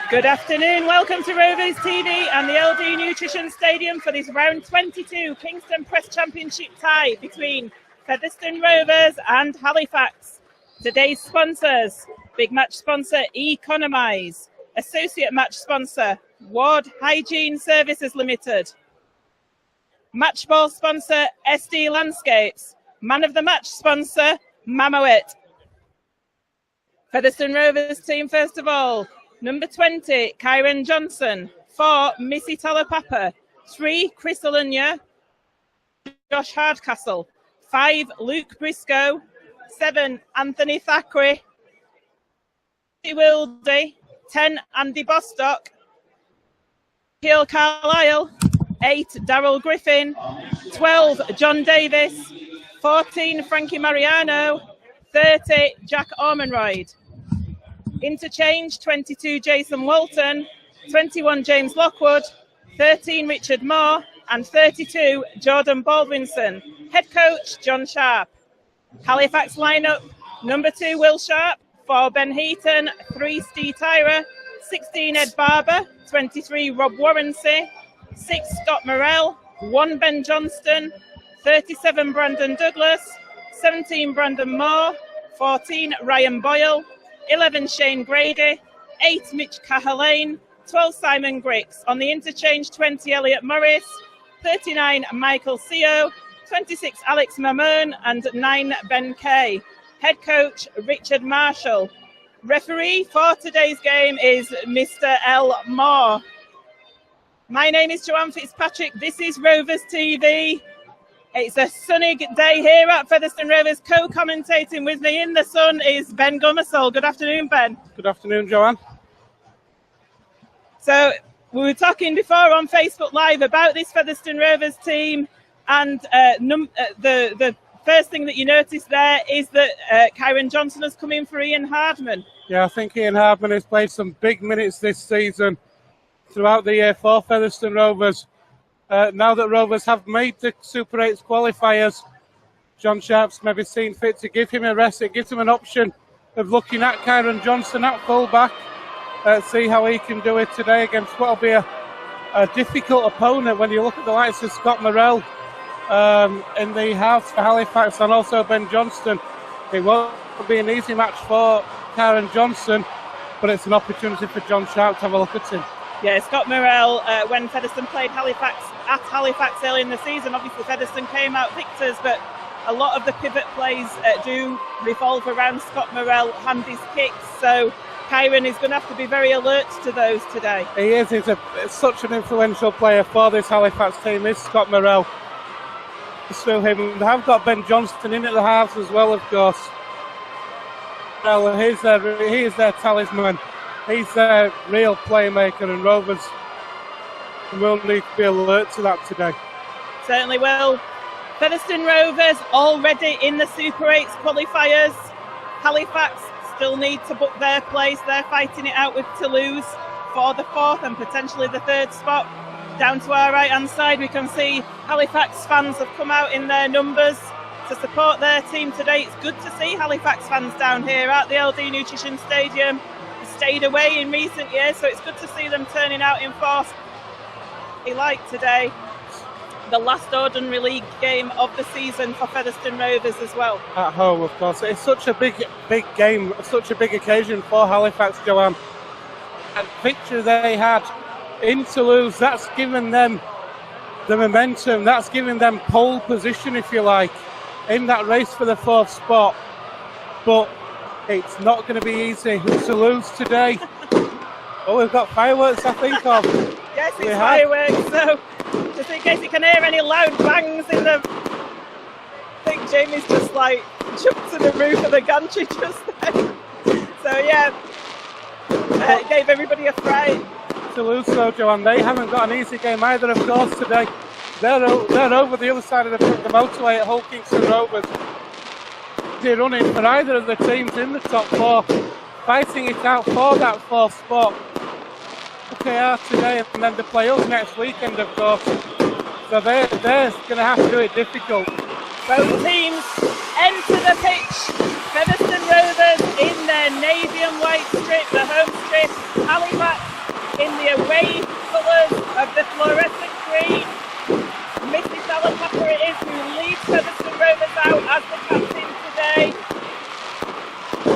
Good afternoon, welcome to Rovers TV and the LD Nutrition Stadium for this round 22 Kingston Press Championship tie between Featherstone Rovers and Halifax. Today's sponsors: big match sponsor Economise, associate match sponsor Ward Hygiene Services Limited, match ball sponsor SD Landscapes, man of the match sponsor Mammoet. Featherstone Rovers team first of all. Number 20, Kyron Johnson. 4, Missy Talapapa. 3, Chris Alunya. Josh Hardcastle. 5, Luke Briscoe. 7, Anthony Thackeray. Wildy. 10, Andy Bostock. Hill Carlisle. 8, Daryl Griffin. 12, John Davis. 14, Frankie Mariano. 30, Jack Ormonroyd. Interchange, 22, Jason Walton, 21, James Lockwood, 13, Richard Moore, and 32, Jordan Baldwinson. Head coach, John Sharp. Halifax lineup: number 2, Will Sharp, 4, Ben Heaton, 3, Steve Tyra, 16, Ed Barber, 23, Rob Warrensey, 6, Scott Morrell, 1, Ben Johnston, 37, Brandon Douglas, 17, Brandon Moore, 14, Ryan Boyle, 11, Shane Grady, 8, Mitch Cahalane, 12, Simon Griggs. On the interchange, 20, Elliot Morris, 39, Michael Seo, 26, Alex Mamone, and 9, Ben Kay. Head coach, Richard Marshall. Referee for today's game is Mr. L. Moore. My name is Joanne Fitzpatrick. This is Rovers TV. It's a sunny day here at Featherstone Rovers. Co-commentating with me in the sun is Ben Gummersall. Good afternoon, Ben. Good afternoon, Joanne. So we were talking before on Facebook Live about this Featherstone Rovers team, and the first thing that you noticed there is that Kyron Johnson has come in for Ian Hardman. Yeah, I think Ian Hardman has played some big minutes this season throughout the year for Featherstone Rovers. Now that Rovers have made the Super 8 qualifiers, John Sharp's maybe seen fit to give him a rest. It gives him an option of looking at Kyron Johnson at fullback, see how he can do it today against what will be a difficult opponent when you look at the likes of Scott Morrell in the halves for Halifax, and also Ben Johnston. It won't be an easy match for Kyron Johnson, but it's an opportunity for John Sharp to have a look at him. Yeah, Scott Morrell, when Featherstone played Halifax early in the season, obviously Featherstone came out victors, but a lot of the pivot plays do revolve around Scott Morrell and his kicks, so Kyron is going to have to be very alert to those today. He is. He's such an influential player for this Halifax team, is Scott Morrell. Still him. They have got Ben Johnston in at the halves as well, of course. Well, he is their talisman. He's their real playmaker, and Rovers will need to be alert to that today. Certainly will. Featherstone Rovers already in the Super 8 qualifiers. Halifax still need to book their place. They're fighting it out with Toulouse for the 4th and potentially the 3rd spot. Down to our right-hand side, we can see Halifax fans have come out in their numbers to support their team today. It's good to see Halifax fans down here at the LD Nutrition Stadium. Stayed away in recent years, so it's good to see them turning out in force. Like today, the last ordinary league game of the season for Featherstone Rovers as well. At home, of course. It's such a big game, such a big occasion for Halifax, Joanne. And victory they had in Toulouse, that's given them the momentum, that's given them pole position, if you like, in that race for the 4th spot. But it's not going to be easy to lose today. Oh, we've got fireworks, I think, of. Yes, it's fireworks, so just in case you can hear any loud bangs in the... I think Jamie's just like jumped to the roof of the gantry just then. So yeah, it gave everybody a fright. Toulouse, though, Joanne, they haven't got an easy game either, of course, today. They're over the other side of the motorway at Hull Kingston Rovers. They're running for either of the teams in the top 4, fighting it out for that 4th spot. They are today, and then they play us next weekend, of course. So they're going to have to do it difficult. Both teams enter the pitch. Featherstone Rovers in their navy and white strip, the home strip. Halifax in the away colours of the fluorescent green. Mrs. Alan Pepper it is who leads Featherstone Rovers out as the captain today.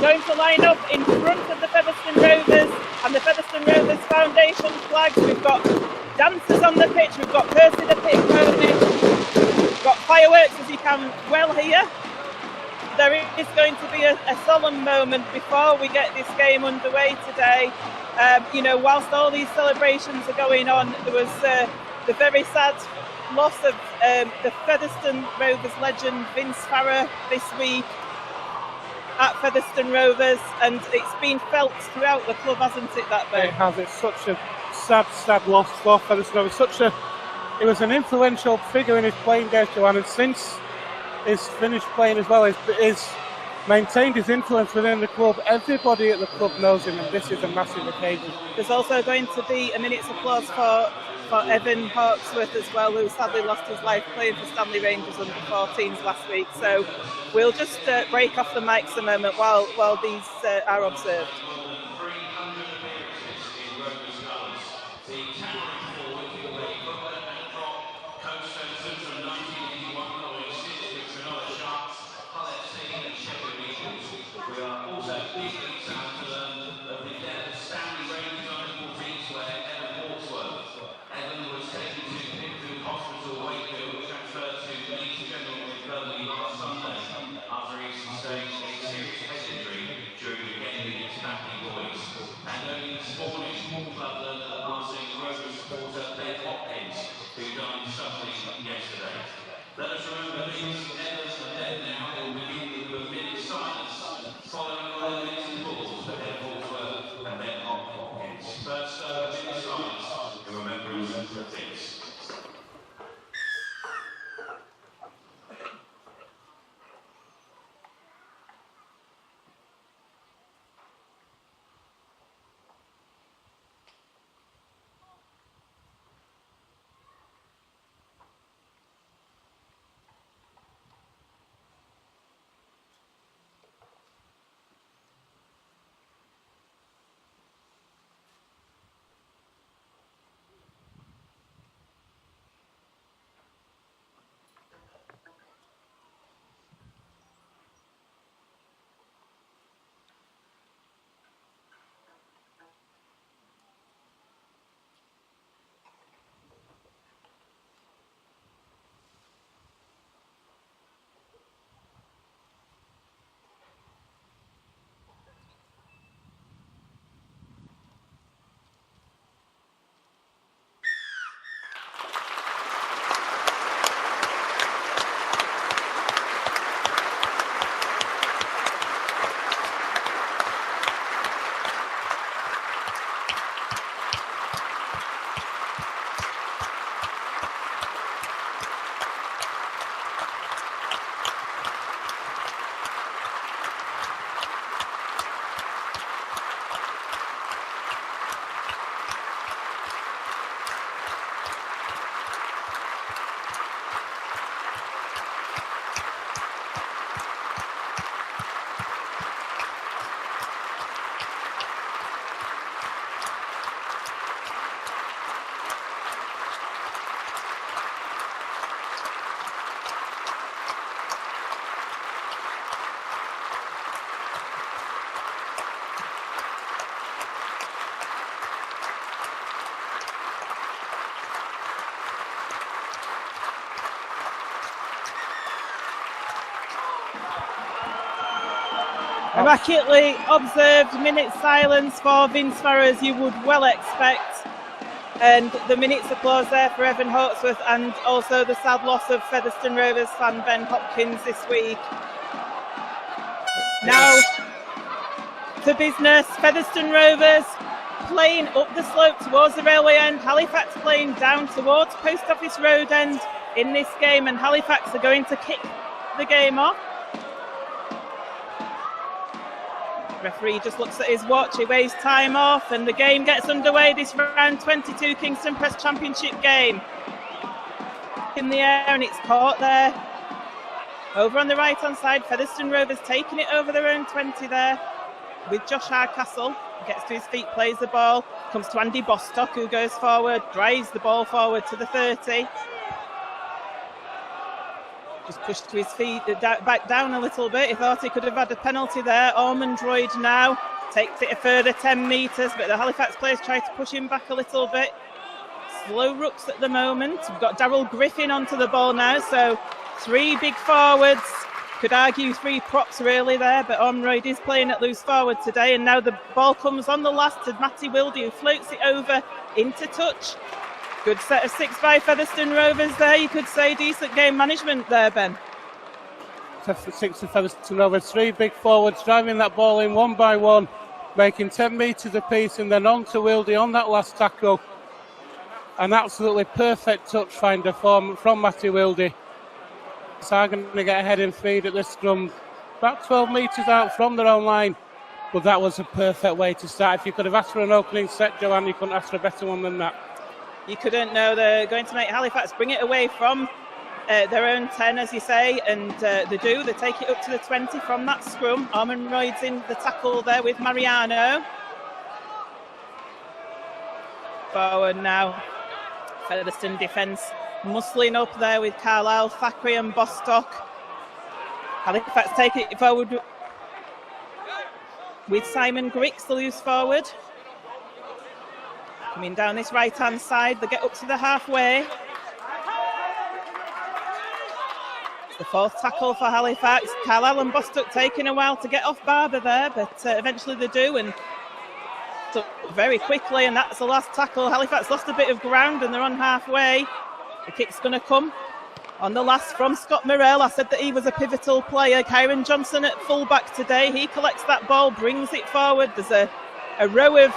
Going to line up in front of the Featherstone Rovers and the Featherstone Rovers Foundation flags. We've got dancers on the pitch, we've got Percy the pit pony, we've got fireworks as you can well hear. There is going to be a solemn moment before we get this game underway today. Whilst all these celebrations are going on, there was the very sad loss of the Featherstone Rovers legend Vince Farrer this week at Featherstone Rovers, and it's been felt throughout the club, hasn't it, that Ben? It has. It's such a sad loss for Featherstone Rovers. It was an influential figure in his playing days, Joanne, and since he's finished playing as well, he's maintained his influence within the club. Everybody at the club knows him, and this is a massive occasion. There's also going to be a minute's applause for Evan Hawksworth as well, who sadly lost his life playing for Stanley Rangers under 14s last week. So we'll just break off the mics a moment while these are observed. Let us remember these Evans are dead now. It will begin with a minute's silence, following all the minutes of applause for Ed Hawksworth and Ben Hopkins. First, a minute's silence in remembrance of Vince. Immaculately observed minute silence for Vince Farrer, as you would well expect, and the minute's applause there for Evan Hawksworth, and also the sad loss of Featherstone Rovers fan Ben Hopkins this week. Now to business. Featherstone Rovers playing up the slope towards the railway end, Halifax playing down towards Post Office Road end in this game, and Halifax are going to kick the game off. Referee just looks at his watch, he waves time off, and the game gets underway. This round 22 Kingston Press Championship game. In the air, and it's caught there. Over on the right hand side, Featherstone Rovers taking it over their own 20 there with Josh Hardcastle. Gets to his feet, plays the ball. Comes to Andy Bostock, who goes forward, drives the ball forward to the 30. Just pushed to his feet, back down a little bit. He thought he could have had a penalty there. Ormondroyd now takes it a further 10 metres, but the Halifax players try to push him back a little bit. Slow rucks at the moment. We've got Daryl Griffin onto the ball now, so 3 big forwards. Could argue 3 props really there, but Ormondroyd is playing at loose forward today, and now the ball comes on the last to Matty Wilde, who floats it over into touch. Good set of 6 by Featherstone Rovers there. You could say decent game management there, Ben. 6 of Featherstone Rovers, 3 big forwards driving that ball in one by one, making 10 metres apiece, and then on to Wilde on that last tackle. An absolutely perfect touch finder from Matty Wilde. So are going to get a heading feed at this scrum, about 12 metres out from their own line. But that was a perfect way to start. If you could have asked for an opening set, Joanne, you couldn't ask for a better one than that. You couldn't know. They're going to make Halifax bring it away from their own 10, as you say, and they do. They take it up to the 20 from that scrum. Ormondroyd's in the tackle there with Mariano. Forward now. Featherstone defence muscling up there with Carlisle, Thackeray and Bostock. Halifax take it forward with Simon Griggs, the loose forward. Coming down this right-hand side, they get up to the halfway. It's the 4th tackle for Halifax. Carlisle and Bostock taking a while to get off Barber there, but eventually they do, and very quickly, and that's the last tackle. Halifax lost a bit of ground and they're on halfway. The kick's going to come on the last from Scott Morrell. I said that he was a pivotal player. Kyron Johnson at fullback today. He collects that ball, brings it forward. There's a row of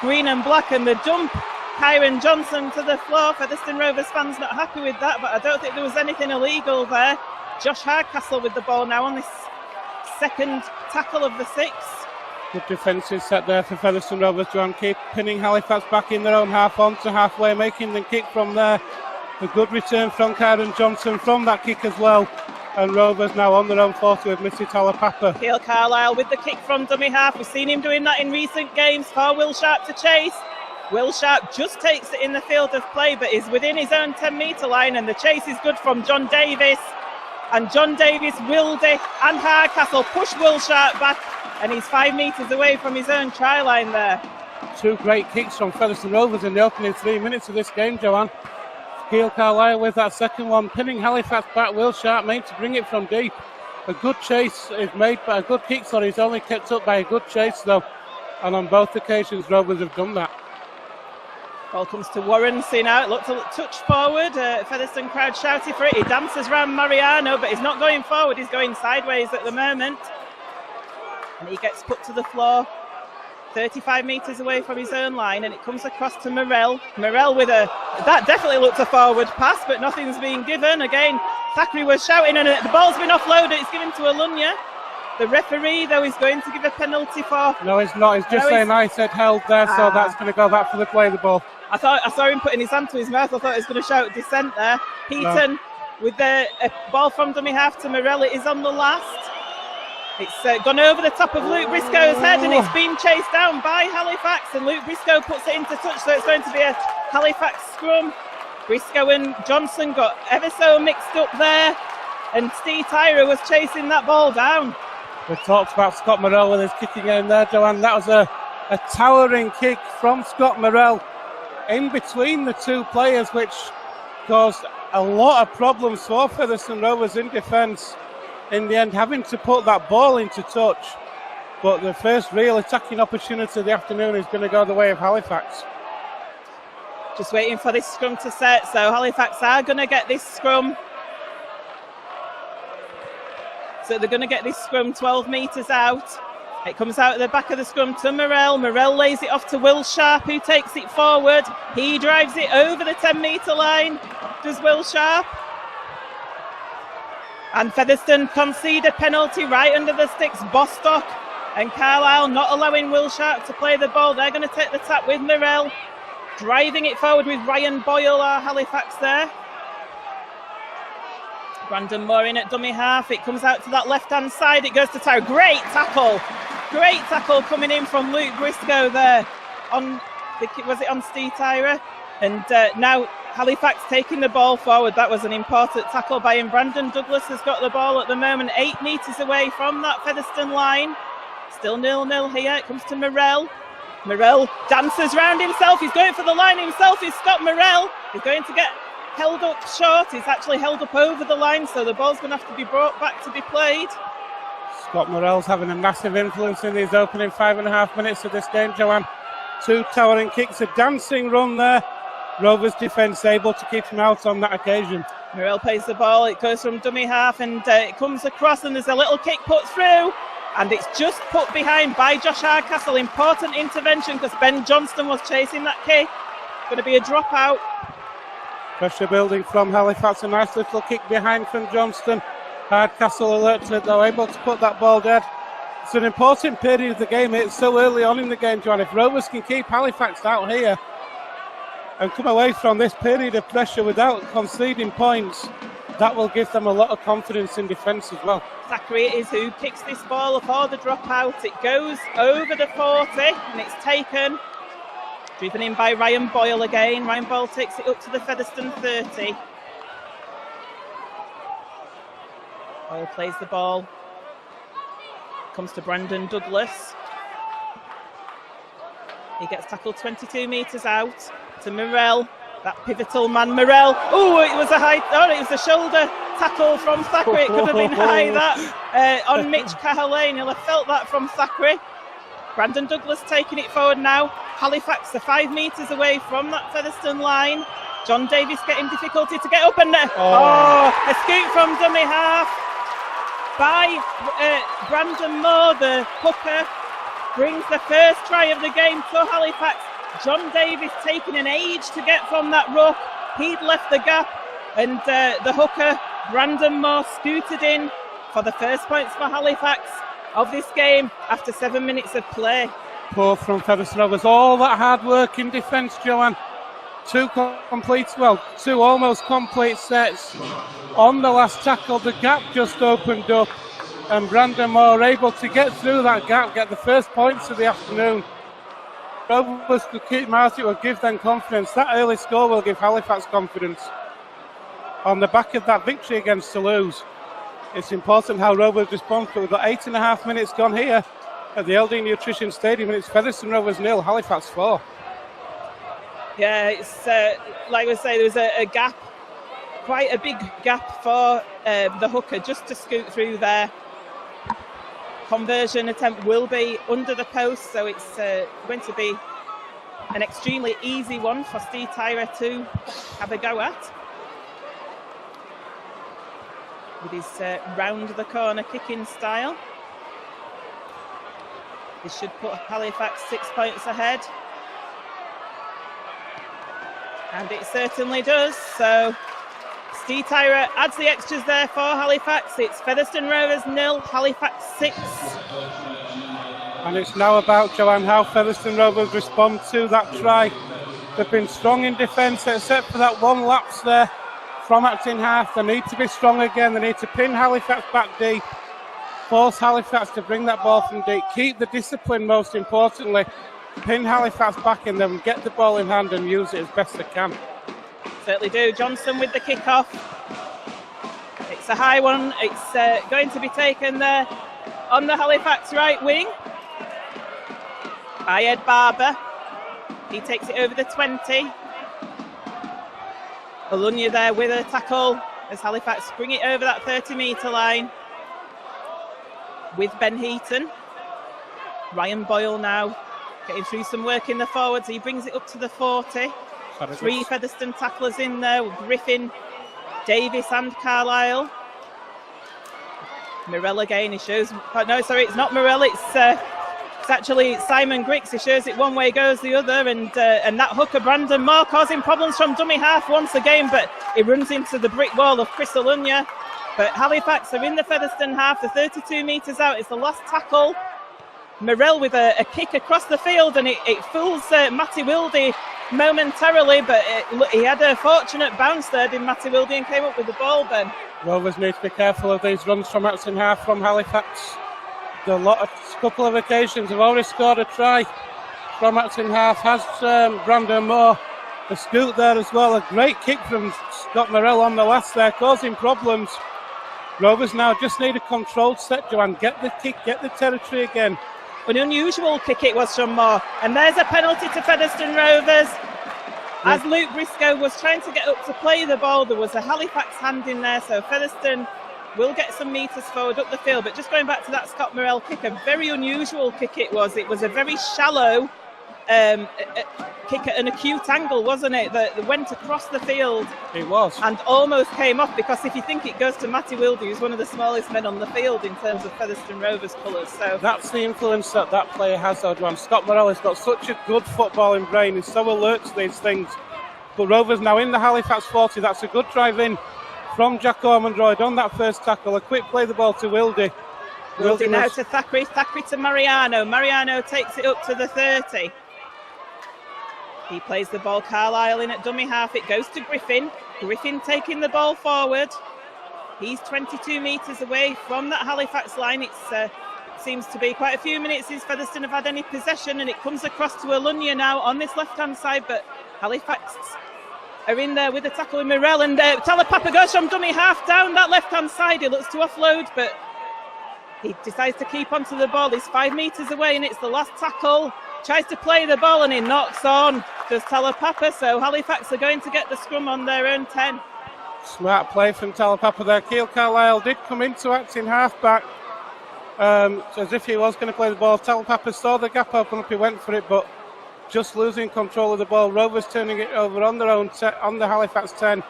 green and black, and the dump Kyron Johnson to the floor. Featherstone Rovers fans not happy with that, but I don't think there was anything illegal there. Josh Hardcastle with the ball now on this 2nd tackle of the 6. Good defensive set there for Featherstone Rovers. Joanne keep pinning Halifax back in their own half onto halfway, making them kick from there. A good return from Kyron Johnson from that kick as well. And Rovers now on their own 40 with Missy Talapapa. Keil Carlisle with the kick from dummy half. We've seen him doing that in recent games for Will Sharp to chase. Will Sharp just takes it in the field of play, but is within his own 10-metre line, and the chase is good from John Davis. And John Davis, Wilde and Hardcastle push Will Sharp back, and he's 5 metres away from his own try line there. 2 great kicks from Featherstone Rovers in the opening 3 minutes of this game, Joanne. Keil Carlisle with that second one, pinning Halifax back. Will Sharp made to bring it from deep. A good chase is made, but a good kick, sorry, is only kept up by a good chase though. And on both occasions, Rovers have done that. Ball comes to Warren, seen out, looked a touch forward. Featherstone crowd shouting for it. He dances around Mariano, but he's not going forward, he's going sideways at the moment. And he gets put to the floor, 35 metres away from his own line, and it comes across to Morrell. Morrell with that definitely looked a forward pass, but nothing's being given. Again, Thackeray was shouting, and the ball's been offloaded. It's given to Alunya. The referee, though, is going to give a penalty for... No, he's not. He's just saying I said held there, so that's going to go back for the play of the ball. I saw him putting his hand to his mouth. I thought he was going to shout dissent there. Heaton with the ball from dummy half to Morrell. It is on the last. It's gone over the top of Luke Briscoe's head, and it's been chased down by Halifax, and Luke Briscoe puts it into touch, so it's going to be a Halifax scrum. Briscoe and Johnson got ever so mixed up there, and Steve Tyra was chasing that ball down. We talked about Scott Morrell with his kicking game there, Joanne. That was a towering kick from Scott Morrell in between the 2 players, which caused a lot of problems for Featherstone Rovers in defence. In the end, having to put that ball into touch. But the first real attacking opportunity of the afternoon is going to go the way of Halifax. Just waiting for this scrum to set. So Halifax are going to get this scrum. So they're going to get this scrum 12 metres out. It comes out at the back of the scrum to Morrell. Morrell lays it off to Will Sharp, who takes it forward. He drives it over the 10-metre line. Does Will Sharp. And Featherstone concede a penalty right under the sticks. Bostock and Carlisle not allowing Will Sharp to play the ball. They're going to take the tap with Morrell. Driving it forward with Ryan Boyle, our Halifax there. Brandon Moore in at dummy half. It comes out to that left-hand side. It goes to Tyre. Great tackle. Great tackle coming in from Luke Briscoe there on think it was on Steetyra. And now Halifax taking the ball forward. That was an important tackle by him. Brandon Douglas has got the ball at the moment, 8 metres away from that Featherstone line. Still 0-0 here. It comes to Morell. Morell dances round himself. He's going for the line himself. He's Scott Morell. He's going to get held up short. He's actually held up over the line, so the ball's going to have to be brought back to be played. Scott Morell's having a massive influence in these opening 5.5 minutes of this game, Joanne. 2 towering kicks, a dancing run there. Rovers defence able to keep him out on that occasion. Morell plays the ball. It goes from dummy half and it comes across, and there's a little kick put through. And it's just put behind by Josh Hardcastle. Important intervention because Ben Johnston was chasing that kick. Going to be a dropout. Pressure building from Halifax. A nice little kick behind from Johnston. Hardcastle alert to it though, able to put that ball dead. It's an important period of the game. It's so early on in the game, John. If Rovers can keep Halifax out here and come away from this period of pressure without conceding points, that will give them a lot of confidence in defence as well. Zachary is who kicks this ball for the dropout. It goes over the 40 and it's taken. Driven in by Ryan Boyle again. Ryan Boyle takes it up to the Featherstone 30. Boyle plays the ball. Comes to Brandon Douglas. He gets tackled 22 metres out to Morell. That pivotal man, Morell. Oh, it was a shoulder tackle from Thackeray. It could have been high, that, on Mitch Cahalane. He'll have felt that from Thackeray. Brandon Douglas taking it forward now. Halifax are 5 metres away from that Featherstone line. John Davis getting difficulty to get up, and a scoop from dummy half by Brandon Moore, the hooker, brings the first try of the game to Halifax. John Davis taking an age to get from that ruck. He'd left the gap, and the hooker, Brandon Moore, scooted in for the first points for Halifax of this game after 7 minutes of play. Poor from Featherstone Rovers. All that hard work in defence, Joanne. 2 almost complete sets. On the last tackle, the gap just opened up, and Brandon Moore able to get through that gap, get the first points of the afternoon. Rovers could keep them out, it will give them confidence. That early score will give Halifax confidence. On the back of that victory against Toulouse, it's important how Rovers respond. But we've got 8.5 minutes gone here at the LD Nutrition Stadium, and it's Featherstone Rovers 0, Halifax 4. Yeah, it's like we say, there was a gap, quite a big gap for the hooker just to scoot through there. Conversion attempt will be under the post, so it's going to be an extremely easy one for Steetyra to have a go at. With his round the corner kicking style. This should put Halifax 6 points ahead. And it certainly does. So Steetyra adds the extras there for Halifax. It's Featherstone Rovers 0, Halifax 6. And it's now about, Joanne, how Featherstone Rovers respond to that try. They've been strong in defence, except for that one lapse there from acting half. They need to be strong again. They need to pin Halifax back deep, force Halifax to bring that ball from deep, keep the discipline most importantly, pin Halifax back in them, get the ball in hand and use it as best they can. Certainly do. Johnson with the kick-off. It's a high one. It's going to be taken there on the Halifax right wing by Ed Barber. He takes it over the 20. Olunya there with a tackle as Halifax bring it over that 30-metre line with Ben Heaton. Ryan Boyle now getting through some work in the forwards. He brings it up to the 40. 3 Featherstone tacklers in there with Griffin, Davis and Carlisle. Morell again, he shows, no, sorry, it's not Morell, it's actually Simon Griggs. He shows it one way, goes the other, and that hooker, Brandon Moore, causing problems from dummy half once again, but he runs into the brick wall of Chris Olunya. But Halifax are in the Featherstone half, the 32 metres out, it's the last tackle. Morell with a kick across the field, and it fools Matty Wilde momentarily, but he had a fortunate bounce there, did Matty Wilde, and came up with the ball, Ben. Rovers need to be careful of these runs from acting half from Halifax. A couple of occasions have already scored a try from Acton half has Brandon Moore. The scoot there as well. A great kick from Scott Morrell on the last there, causing problems. Rovers now just need a controlled set, Joanne. Get the kick, get the territory again. An unusual kick it was from Moore. And there's a penalty to Featherstone Rovers. As Luke Briscoe was trying to get up to play the ball, there was a Halifax hand in there, so Featherstone will get some metres forward up the field. But just going back to that Scott Morrell kick, a very unusual kick it was. It was a very shallow kick at an acute angle, wasn't it? That went across the field. It was. And almost came off, because if you think it goes to Matty Wilde, who's one of the smallest men on the field in terms of Featherstone Rovers colours. So that's the influence that player has, though, Joanne. Scott Morrell has got such a good footballing brain. He's so alert to these things. But Rovers now in the Halifax 40. That's a good drive in from Jack Ormondroyd on that first tackle. A quick play the ball to Wilde. Wilde now to Thackeray. Thackeray to Mariano. Mariano takes it up to the 30. He plays the ball, Carlisle in at dummy half. It goes to Griffin. Griffin taking the ball forward. He's 22 metres away from that Halifax line. It seems to be quite a few minutes since Featherstone have had any possession, and it comes across to Alunya now on this left-hand side, but Halifax are in there with the tackle with Morrell, and Talapapa goes from dummy half down that left-hand side. He looks to offload, but he decides to keep onto the ball. He's 5 metres away, and it's the last tackle. Tries to play the ball, and he knocks on to Talapapa, so Halifax are going to get the scrum on their own 10. Smart play from Talapapa there. Keil Carlisle did come into acting half-back as if he was going to play the ball. Talapapa saw the gap open up, he went for it, but just losing control of the ball. Rovers turning it over on their own on the Halifax 10,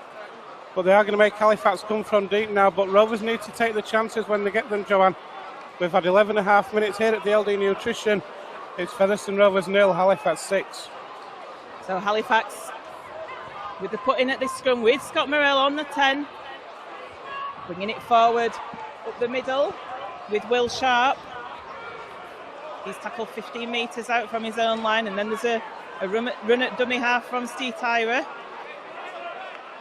but they are going to make Halifax come from deep now. But Rovers need to take the chances when they get them, Joanne. We've had 11 and a half minutes here at the LD Nutrition. It's Featherstone Rovers 0, Halifax 6. So Halifax with the put in at this scrum with Scott Morrell on the 10, bringing it forward up the middle with Will Sharp. He's tackled 15 metres out from his own line, and then there's a run at dummy half from Steve Tyra.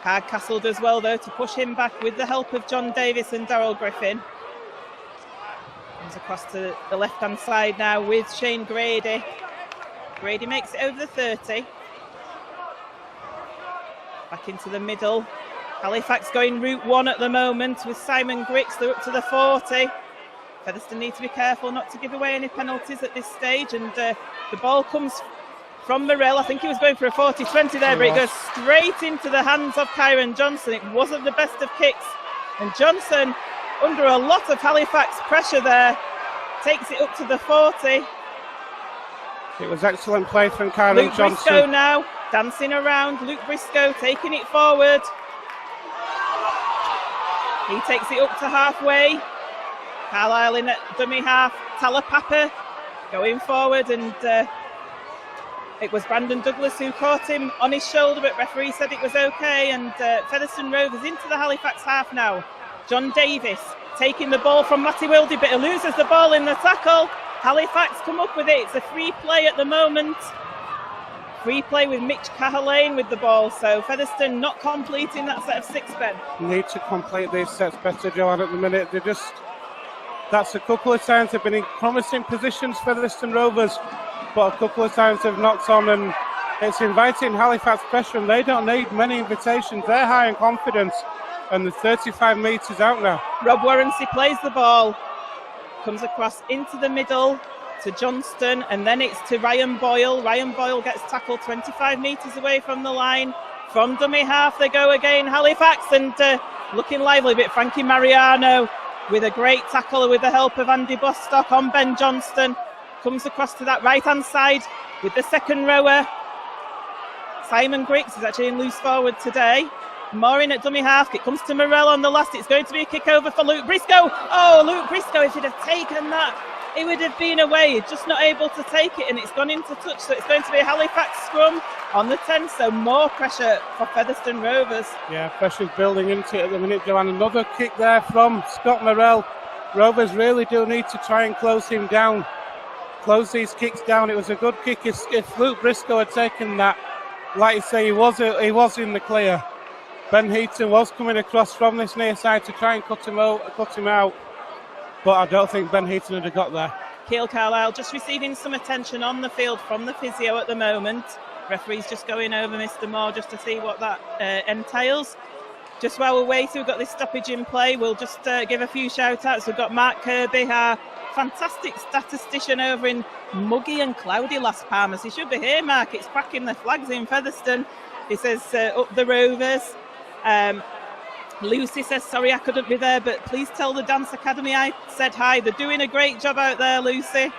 Hardcastle does well though to push him back with the help of John Davis and Darryl Griffin. Comes across to the left-hand side now with Shane Grady. Grady makes it over the 30. Back into the middle. Halifax going route 1 at the moment with Simon Grix. They're up to the 40. Featherstone need to be careful not to give away any penalties at this stage, and the ball comes from Morrell. I think he was going for a 40-20 there, but it goes straight into the hands of Kyron Johnson. It wasn't the best of kicks, and Johnson, under a lot of Halifax pressure there, takes it up to the 40. It was excellent play from Kyron Johnson. Luke Briscoe now dancing around. Luke Briscoe taking it forward. He takes it up to halfway. Carlisle in at dummy half. Talapapa going forward, and it was Brandon Douglas who caught him on his shoulder, but referee said it was okay, and Featherstone Rovers into the Halifax half now. John Davis taking the ball from Matty Wilde, but he loses the ball in the tackle. Halifax come up with it. It's a free play at the moment. Free play with Mitch Cahillane with the ball, so Featherstone not completing that set of 6, Ben. Need to complete these sets better, Joanne, at the minute. That's a couple of times they've been in promising positions, Featherstone Rovers, but a couple of times they've knocked on, and it's inviting Halifax pressure, and they don't need many invitations. They're high in confidence, and they're 35 metres out now. Rob Warrency plays the ball, comes across into the middle to Johnston, and then it's to Ryan Boyle. Ryan Boyle gets tackled 25 metres away from the line. From dummy half they go again, Halifax, and looking lively, but Frankie Mariano with a great tackle with the help of Andy Bostock on Ben Johnston. Comes across to that right-hand side with the second rower. Simon Griggs is actually in loose forward today. More in at dummy half. It comes to Morrell on the last. It's going to be a kick over for Luke Briscoe. Oh, Luke Briscoe, if he'd have taken that, it would have been away. He's just not able to take it, and it's gone into touch. So it's going to be a Halifax scrum on the 10. So more pressure for Featherstone Rovers. Yeah, pressure's building into it at the minute, Joanne. Another kick there from Scott Morrell. Rovers really do need to try and close him down. Close these kicks down. It was a good kick. If Luke Briscoe had taken that, like you say, he was in the clear. Ben Heaton was coming across from this near side to try and cut him out, but I don't think Ben Heaton would have got there. Keil Carlisle just receiving some attention on the field from the physio at the moment. Referee's just going over Mr. Moore just to see what that entails. Just while we're waiting, we've got this stoppage in play. We'll just give a few shout-outs. We've got Mark Kirby, our fantastic statistician over in muggy and cloudy Las Palmas. He should be here, Mark. It's cracking the flags in Featherstone. He says, up the Rovers. Lucy says, sorry I couldn't be there, but please tell the Dance Academy I said hi. They're doing a great job out there, Lucy.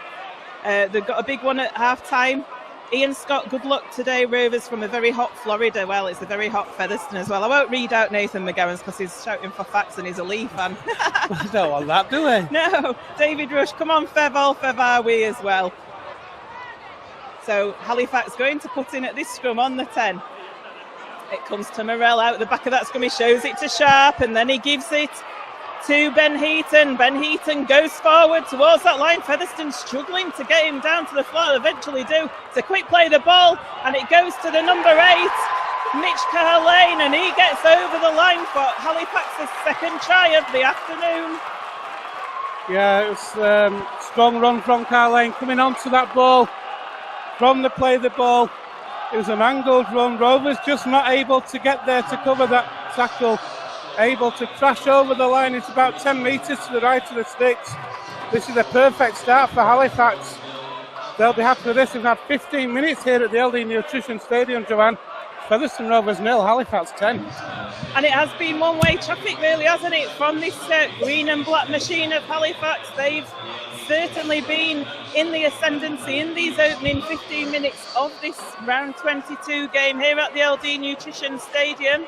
They've got a big one at half-time. Ian Scott, good luck today, Rovers, from a very hot Florida. Well, it's a very hot Featherstone as well. I won't read out Nathan McGowan's because he's shouting for facts and he's a Lee fan. We don't want that, do we? No. David Rush, come on, Fev, all Fev are we as well. So Halifax going to put in at this scrum on the 10. It comes to Morell out the back of that scrum. He shows it to Sharp and then he gives it to Ben Heaton. Ben Heaton goes forward towards that line. Featherstone struggling to get him down to the floor. Eventually do. It's a quick play the ball and it goes to the number 8, Mitch Carlane, and he gets over the line for Halifax's second try of the afternoon. Yeah, it was strong run from Carlane coming onto that ball. From the play the ball, it was an angled run. Rovers just not able to get there to cover that tackle. Able to crash over the line. It's about 10 metres to the right of the sticks. This is a perfect start for Halifax. They'll be happy with this. We've had 15 minutes here at the LD Nutrition Stadium, Joanne. Featherstone Rovers 0, Halifax 10. And it has been one-way traffic, really, hasn't it? From this green and black machine of Halifax, they've certainly been in the ascendancy in these opening 15 minutes of this round 22 game here at the LD Nutrition Stadium.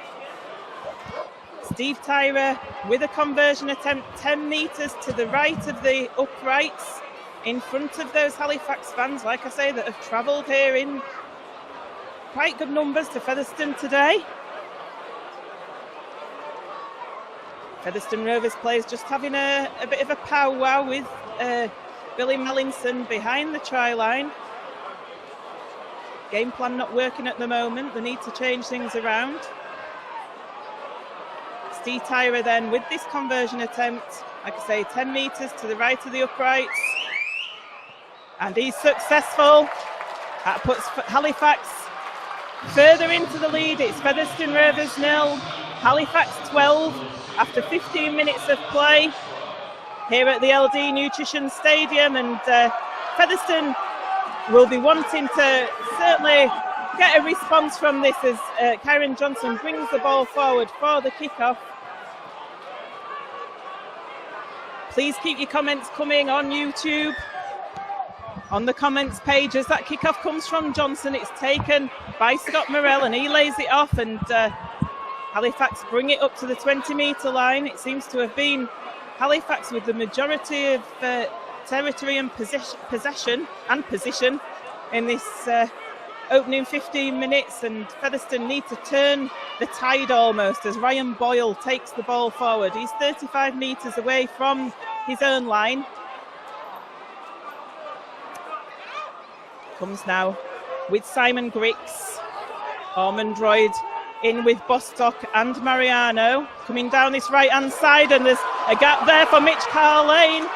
Steve Tyrer with a conversion attempt 10 metres to the right of the uprights in front of those Halifax fans, like I say, that have travelled here in quite good numbers to Featherstone today. Featherstone Rovers players just having a bit of a powwow with Billy Mallinson behind the try line. Game plan not working at the moment. They need to change things around. Steve Tyrer then with this conversion attempt, like I say, 10 metres to the right of the uprights. And he's successful. That puts Halifax further into the lead. It's Featherstone Rovers 0, Halifax 12 after 15 minutes of play here at the LD Nutrition Stadium. And Featherstone will be wanting to certainly get a response from this as Kyron Johnson brings the ball forward for the kickoff. Please keep your comments coming on YouTube, on the comments page, as that kickoff comes from Johnson. It's taken by Scott Morell and he lays it off, and Halifax bring it up to the 20-metre line. It seems to have been Halifax with the majority of territory and possession in this opening 15 minutes, and Featherstone need to turn the tide almost as Ryan Boyle takes the ball forward. He's 35 metres away from his own line. Comes now with Simon Griggs. Ormondroyd in with Bostock and Mariano. Coming down this right-hand side, and there's a gap there for Mitch Carlane.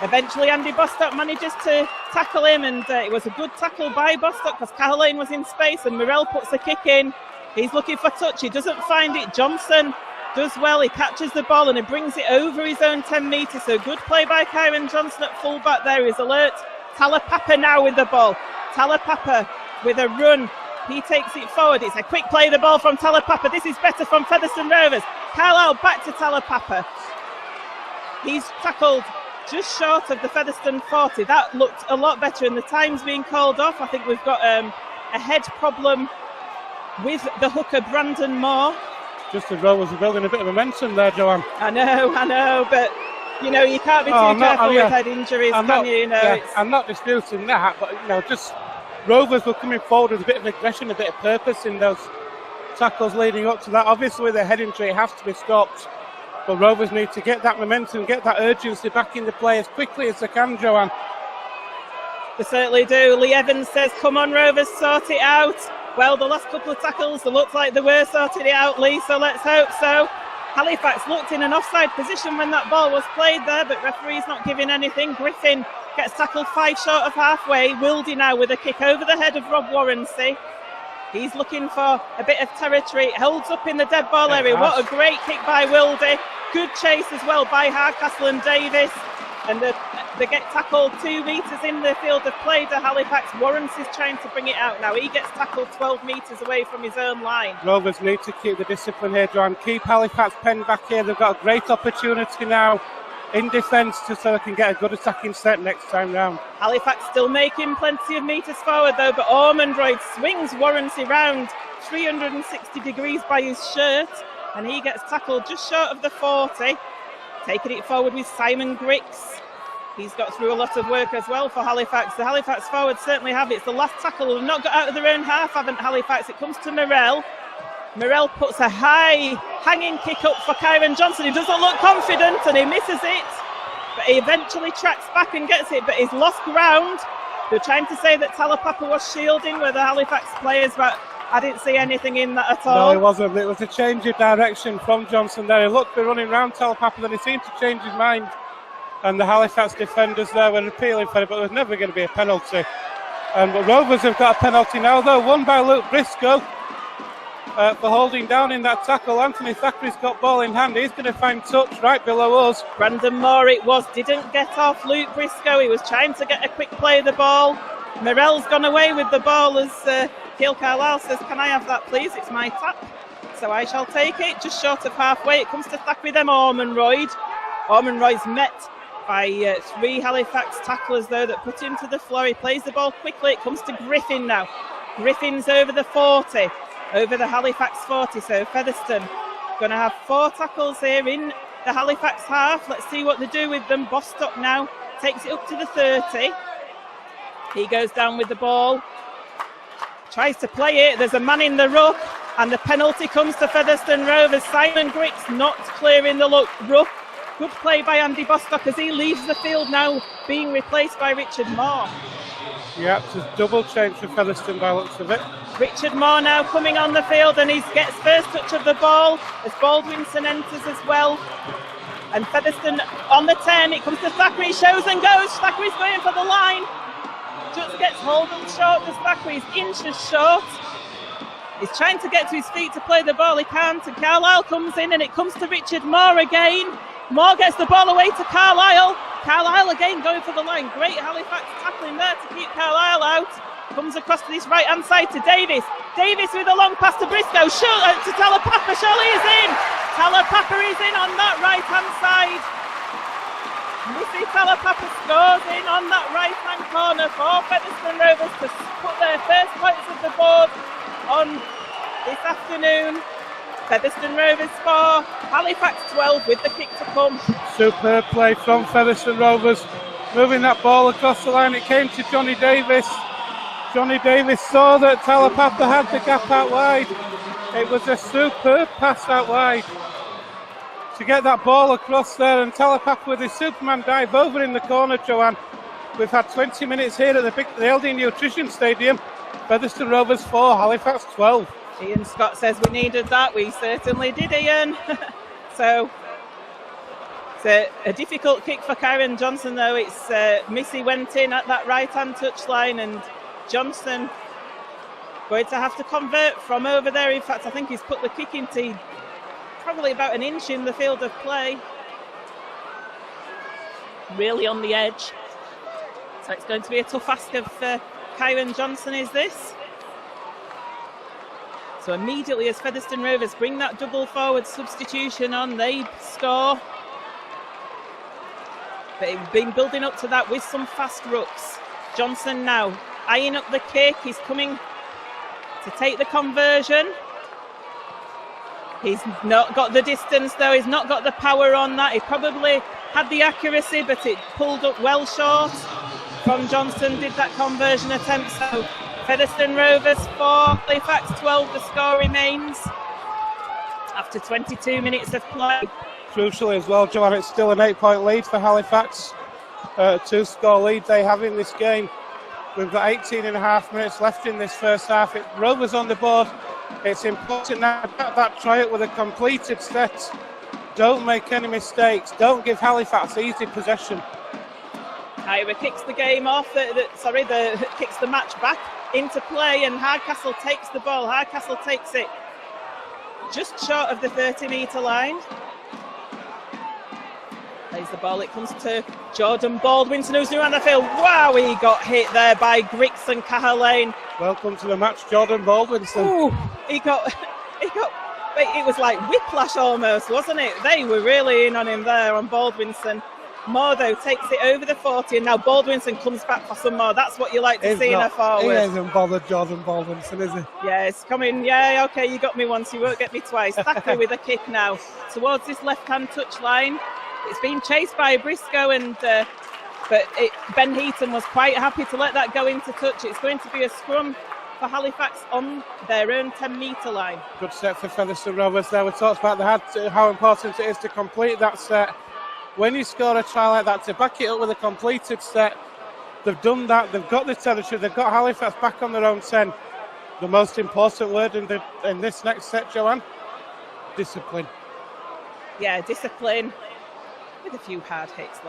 Eventually Andy Bostock manages to tackle him, and it was a good tackle by Bostock because Carlane was in space, and Morell puts a kick in. He's looking for touch. He doesn't find it. Johnson does well. He catches the ball and he brings it over his own 10 metres. So good play by Kyron Johnson at fullback there. He's alert. Talapapa now with the ball. Talapapa with a run. He takes it forward. It's a quick play, the ball from Talapapa. This is better from Featherstone Rovers. Carlisle back to Talapapa. He's tackled just short of the Featherstone 40. That looked a lot better, and the time's being called off. I think we've got a head problem with the hooker, Brandon Moore. Just as Rovers are building a bit of momentum there, Joanne. I know, but you know, you can't be too careful with head injuries, can you? You know, I'm not disputing that, but you know, just Rovers were coming forward with a bit of aggression, a bit of purpose in those tackles leading up to that. Obviously, with a head injury, it has to be stopped. But Rovers need to get that momentum, get that urgency back into play as quickly as they can, Joanne. They certainly do. Lee Evans says, come on, Rovers, sort it out. Well, the last couple of tackles, they looked like they were sorting it out, Lee, so let's hope so. Halifax looked in an offside position when that ball was played there, but referee's not giving anything. Griffin gets tackled 5 short of halfway. Wildy now with a kick over the head of Rob Warrensy. He's looking for a bit of territory. Holds up in the dead ball area. What a great kick by Wildy. Good chase as well by Hardcastle and Davis. And they get tackled 2 metres in the field of play to Halifax. Warrens is trying to bring it out now. He gets tackled 12 metres away from his own line. Rovers need to keep the discipline here, Joanne. Keep Halifax penned back here. They've got a great opportunity now in defence so they can get a good attacking set next time round. Halifax still making plenty of metres forward though, but Ormondroyd swings Warrensy round 360 degrees by his shirt, and he gets tackled just short of the 40. Taking it forward with Simon Grix. He's got through a lot of work as well for Halifax. The Halifax forwards certainly have it. It's the last tackle. They've not got out of their own half, haven't Halifax? It comes to Morell. Morell puts a high hanging kick up for Kyron Johnson. He doesn't look confident and he misses it. But he eventually tracks back and gets it, but he's lost ground. They're trying to say that Talapapa was shielding with the Halifax players, but I didn't see anything in that at all. No, it wasn't. It was a change of direction from Johnson there. He looked to be running round Talapapa, then he seemed to change his mind. And the Halifax defenders there were appealing for it, but there was never going to be a penalty. But Rovers have got a penalty now, though, won by Luke Briscoe for holding down in that tackle. Anthony Thackeray's got ball in hand. He's going to find touch right below us. Brandon Moore it was, didn't get off Luke Briscoe. He was trying to get a quick play of the ball. Morell's gone away with the ball as Keil Carlisle says, can I have that please? It's my tap. So I shall take it. Just short of halfway. It comes to Thackeray, then Ormondroyd. Ormondroyd's met by 3 Halifax tacklers though that put him to the floor. He plays the ball quickly. It comes to Griffin now. Griffin's over the 40, over the Halifax 40. So Featherstone going to have 4 tackles here in the Halifax half. Let's see what they do with them. Bostock now takes it up to the 30. He goes down with the ball. Tries to play it. There's a man in the ruck. And the penalty comes to Featherstone Rovers. Simon Grix not clearing the ruck. Good play by Andy Bostock as he leaves the field now, being replaced by Richard Moore. Yeah, it's a double change for Featherstone by looks of it. Richard Moore now coming on the field and he gets first touch of the ball as Baldwinson enters as well. And Featherstone on the 10, it comes to Thackeray, shows and goes. Thackeray's going for the line. Just gets hold of short as Thackeray, he's inches short. He's trying to get to his feet to play the ball, he can't. And Carlisle comes in and it comes to Richard Moore again. Moore gets the ball away to Carlisle. Carlisle again going for the line. Great Halifax tackling there to keep Carlisle out. Comes across to this right hand side to Davis. Davis with a long pass to Briscoe. To Talapapa. Surely is in. Talapapa is in on that right hand side. Missy Talapapa scores in on that right hand corner for Featherstone Rovers to put their first points of the board on this afternoon. Featherstone Rovers 4, Halifax 12 with the kick to come. Superb play from Featherstone Rovers. Moving that ball across the line, it came to Johnny Davis. Johnny Davis saw that Talapapa had the gap out wide. It was a superb pass out wide to get that ball across there, and Talapapa with his Superman dive over in the corner, Joanne. We've had 20 minutes here at the LD Nutrition Stadium. Featherstone Rovers 4, Halifax 12. Ian Scott says we needed that. We certainly did, Ian. So it's a difficult kick for Kyron Johnson, though. It's Missy went in at that right-hand touchline, and Johnson going to have to convert from over there. In fact, I think he's put the kick into probably about an inch in the field of play. Really on the edge. So it's going to be a tough ask of Kyron Johnson, is this? So immediately as Featherstone Rovers bring that double forward substitution on, they score. They've been building up to that with some fast rucks. Johnson now eyeing up the kick. He's coming to take the conversion. He's not got the distance though. He's not got the power on that. He probably had the accuracy, but it pulled up well short from Johnson. Did that conversion attempt. So Featherstone Rovers 4, Halifax 12, the score remains after 22 minutes of play. Crucially as well, Joanne, it's still an 8-point lead for Halifax. 2-score lead they have in this game. We've got 18 and a half minutes left in this first half. Rovers on the board. It's important now that try it with a completed set. Don't make any mistakes. Don't give Halifax easy possession. Ira kicks the game off, kicks the match back into play, and Hardcastle takes the ball. Hardcastle takes it just short of the 30-metre line. Plays the ball, it comes to Jordan Baldwinson, who's new on the field. Wow, he got hit there by Griggs and Caherlane. Welcome to the match, Jordan Baldwinson. Ooh, it was like whiplash almost, wasn't it? They were really in on him there on Baldwinson. Moore, though, takes it over the 40, and now Baldwinson comes back for some more. That's what you like to see in a forward. He hasn't bothered Jordan Baldwinson, is he? Yeah, it's coming. Yeah, okay, you got me once, you won't get me twice. Thacker with a kick now towards this left-hand touch line. It's been chased by Briscoe, and Ben Heaton was quite happy to let that go into touch. It's going to be a scrum for Halifax on their own 10-metre line. Good set for Featherstone Rovers there. We talked about how important it is to complete that set. When you score a try like that, to back it up with a completed set, they've done that. They've got the territory. They've got Halifax back on their own 10. The most important word in this next set, Joanne, discipline. Yeah, discipline. With a few hard hits,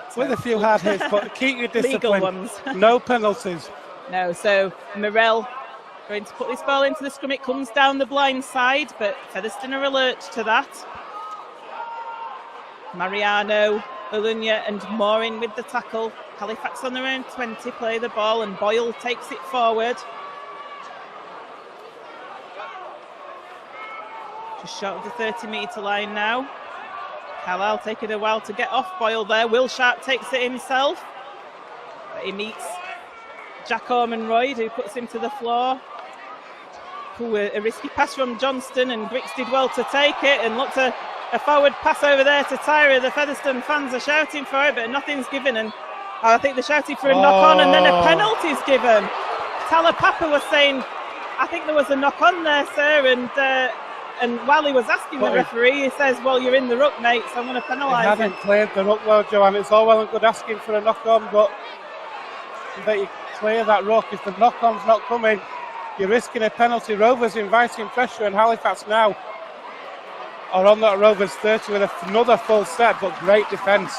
but keep your discipline. Legal ones. No penalties. No, so Morell going to put this ball into the scrum. It comes down the blind side, but Featherstone are alert to that. Mariano, Olunya and Morin with the tackle. Halifax on their own 20 play the ball, and Boyle takes it forward. Just short of the 30-metre line now. Carlisle taking a while to get off Boyle there. Will Sharp takes it himself, but he meets Jack Ormonroyd, who puts him to the floor. A risky pass from Johnston, and Griggs did well to take it, and looked a forward pass over there to Tyra. The Featherstone fans are shouting for it, but nothing's given, and I think they're shouting for a knock-on, and then a penalty's given. Talapapa was saying, I think there was a knock-on there, sir, and while he was asking the referee, he says, well, you're in the ruck, mate, so I'm going to penalise you. He hadn't cleared the ruck, though, Joanne. It's all well and good asking for a knock-on, but that you clear that ruck. If the knock-on's not coming, you're risking a penalty. Rovers inviting pressure, and Halifax now are on that Rovers 30 with another full set, but great defence.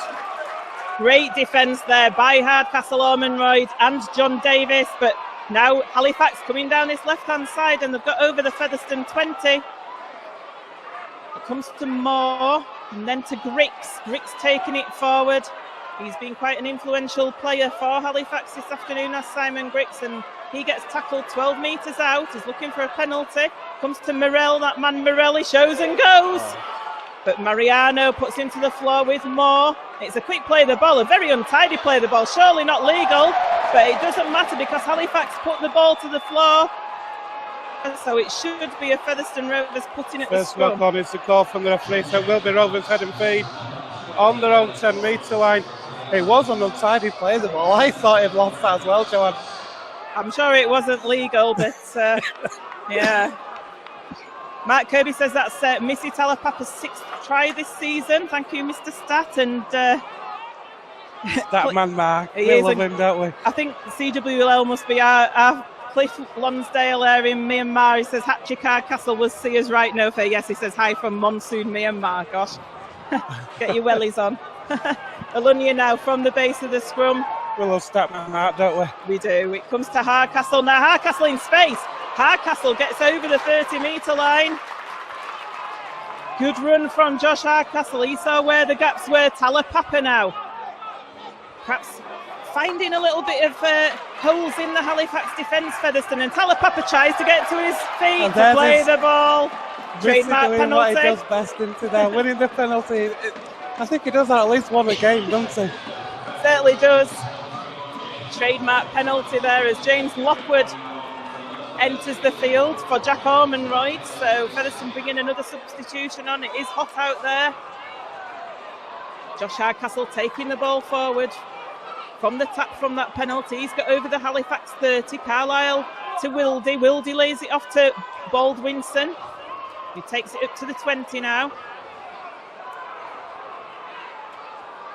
Great defence there by Hardcastle, Ormonroyd and John Davis, but now Halifax coming down this left-hand side, and they've got over the Featherstone 20. It comes to Moore, and then to Griggs. Griggs taking it forward. He's been quite an influential player for Halifax this afternoon as Simon Griggs, and he gets tackled 12 metres out. He's looking for a penalty. Comes to Morell, that man Morell, he shows and goes. But Mariano puts him to the floor with Moore. It's a quick play of the ball, a very untidy play of the ball. Surely not legal, but it doesn't matter because Halifax put the ball to the floor. And so it should be a Featherstone Rovers putting at the scrum. First knock-on is the call from the referee, so it will be Rovers head and feed on their own 10-metre line. It was an untidy play of the ball. I thought he'd lost that as well, Joanne. I'm sure it wasn't legal, but yeah. Mark Kirby says that's Missy Talapapa's 6th try this season. Thank you, Mr. Stat. And that man, Mark. We love him, don't we? I think CWL must be our Cliff Lonsdale there in Myanmar. He says Hatchie Castle will see us right no fair. Yes, he says hi from Monsoon, Myanmar. Gosh, get your wellies on. Olunya now from the base of the scrum. We love Statman Mark, don't we? We do. It comes to Hardcastle now. Hardcastle in space. Hardcastle gets over the 30-metre line. Good run from Josh Hardcastle. He saw where the gaps were. Talapapa now. Perhaps finding a little bit of holes in the Halifax defence, Featherstone. And Talapapa tries to get to his feet to play the ball. Trademark penalty. What he does best into there, winning the penalty. I think he does that at least one a game, doesn't he? Certainly does. Trademark penalty there as James Lockwood enters the field for Jack Ormonroyd. So Featherstone bringing another substitution on. It is hot out there. Josh Hardcastle taking the ball forward from the tap from that penalty. He's got over the Halifax 30. Carlisle to Wildy. Wildy lays it off to Baldwinson. He takes it up to the 20 now.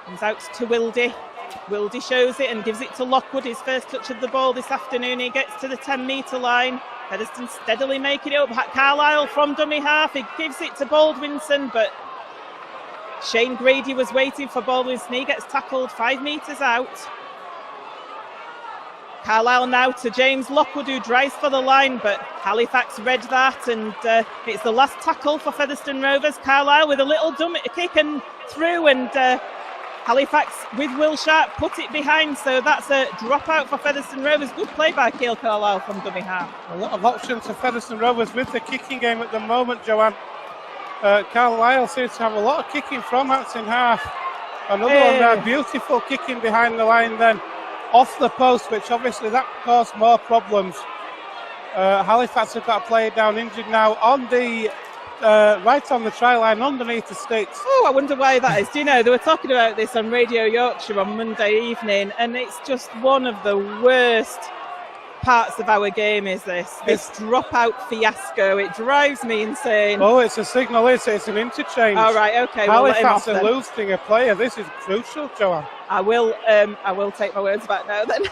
Comes out to Wildy. Wildy shows it and gives it to Lockwood. His first touch of the ball this afternoon. He gets to the 10-metre line. Featherstone steadily making it up. Carlisle from dummy half. He gives it to Baldwinson, but Shane Grady was waiting for Baldwinson. He gets tackled 5 metres out. Carlisle now to James Lockwood, who drives for the line, but Halifax read that, and it's the last tackle for Featherstone Rovers. Carlisle with a little dummy kick and through, and Halifax with Will Sharp put it behind, so that's a dropout for Featherstone Rovers. Good play by Keil Carlisle from dummy half. A lot of options for Featherstone Rovers with the kicking game at the moment, Joanne. Carlisle seems to have a lot of kicking from Acton half. Another one there, beautiful kicking behind the line then. Off the post, which obviously that caused more problems. Halifax have got a player down injured now on the right on the try line underneath the sticks. Oh, I wonder why that is. Do you know, they were talking about this on Radio Yorkshire on Monday evening, and it's just one of the worst parts of our game is this dropout fiasco. It drives me insane. Oh, it's a signal, it's an interchange. All right, okay. Halifax are losing a player. This is crucial, Joanne. I will take my words back now then.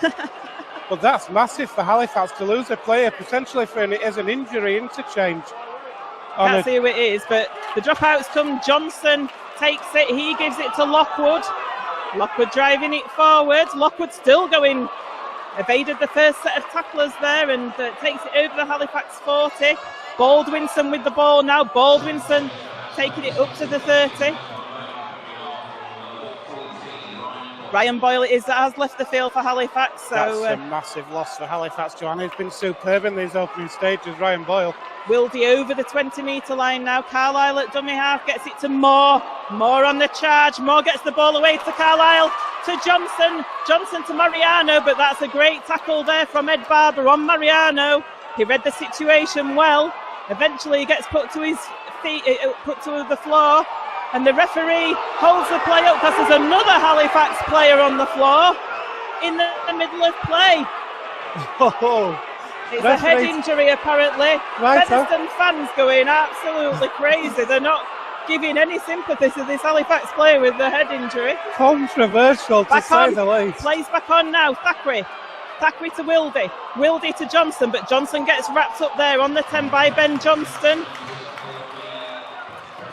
But that's massive for Halifax to lose a player potentially as an injury interchange. Can't see who it is, but the dropouts come. Johnson takes it. He gives it to Lockwood. Lockwood driving it forward. Lockwood still going. Evaded the first set of tacklers there and takes it over the Halifax 40. Baldwinson with the ball now. Baldwinson taking it up to the 30. Ryan Boyle has left the field for Halifax. So that's a massive loss for Halifax, Joanna. He's been superb in these opening stages, Ryan Boyle. Wildy over the 20-metre line now. Carlisle at dummy half gets it to Moore. Moore on the charge. Moore gets the ball away to Carlisle. To Johnson. Johnson to Mariano, but that's a great tackle there from Ed Barber on Mariano. He read the situation well. Eventually he gets put to his feet, put to the floor. And the referee holds the play up because there's another Halifax player on the floor in the middle of play. It's a head injury apparently. Right, Featherstone fans going absolutely crazy. They're not giving any sympathy to this Halifax player with the head injury. Controversial to say the least. Plays back on now. Thackeray to Wildy. Wildy to Johnson, but Johnson gets wrapped up there on the 10 by Ben Johnston.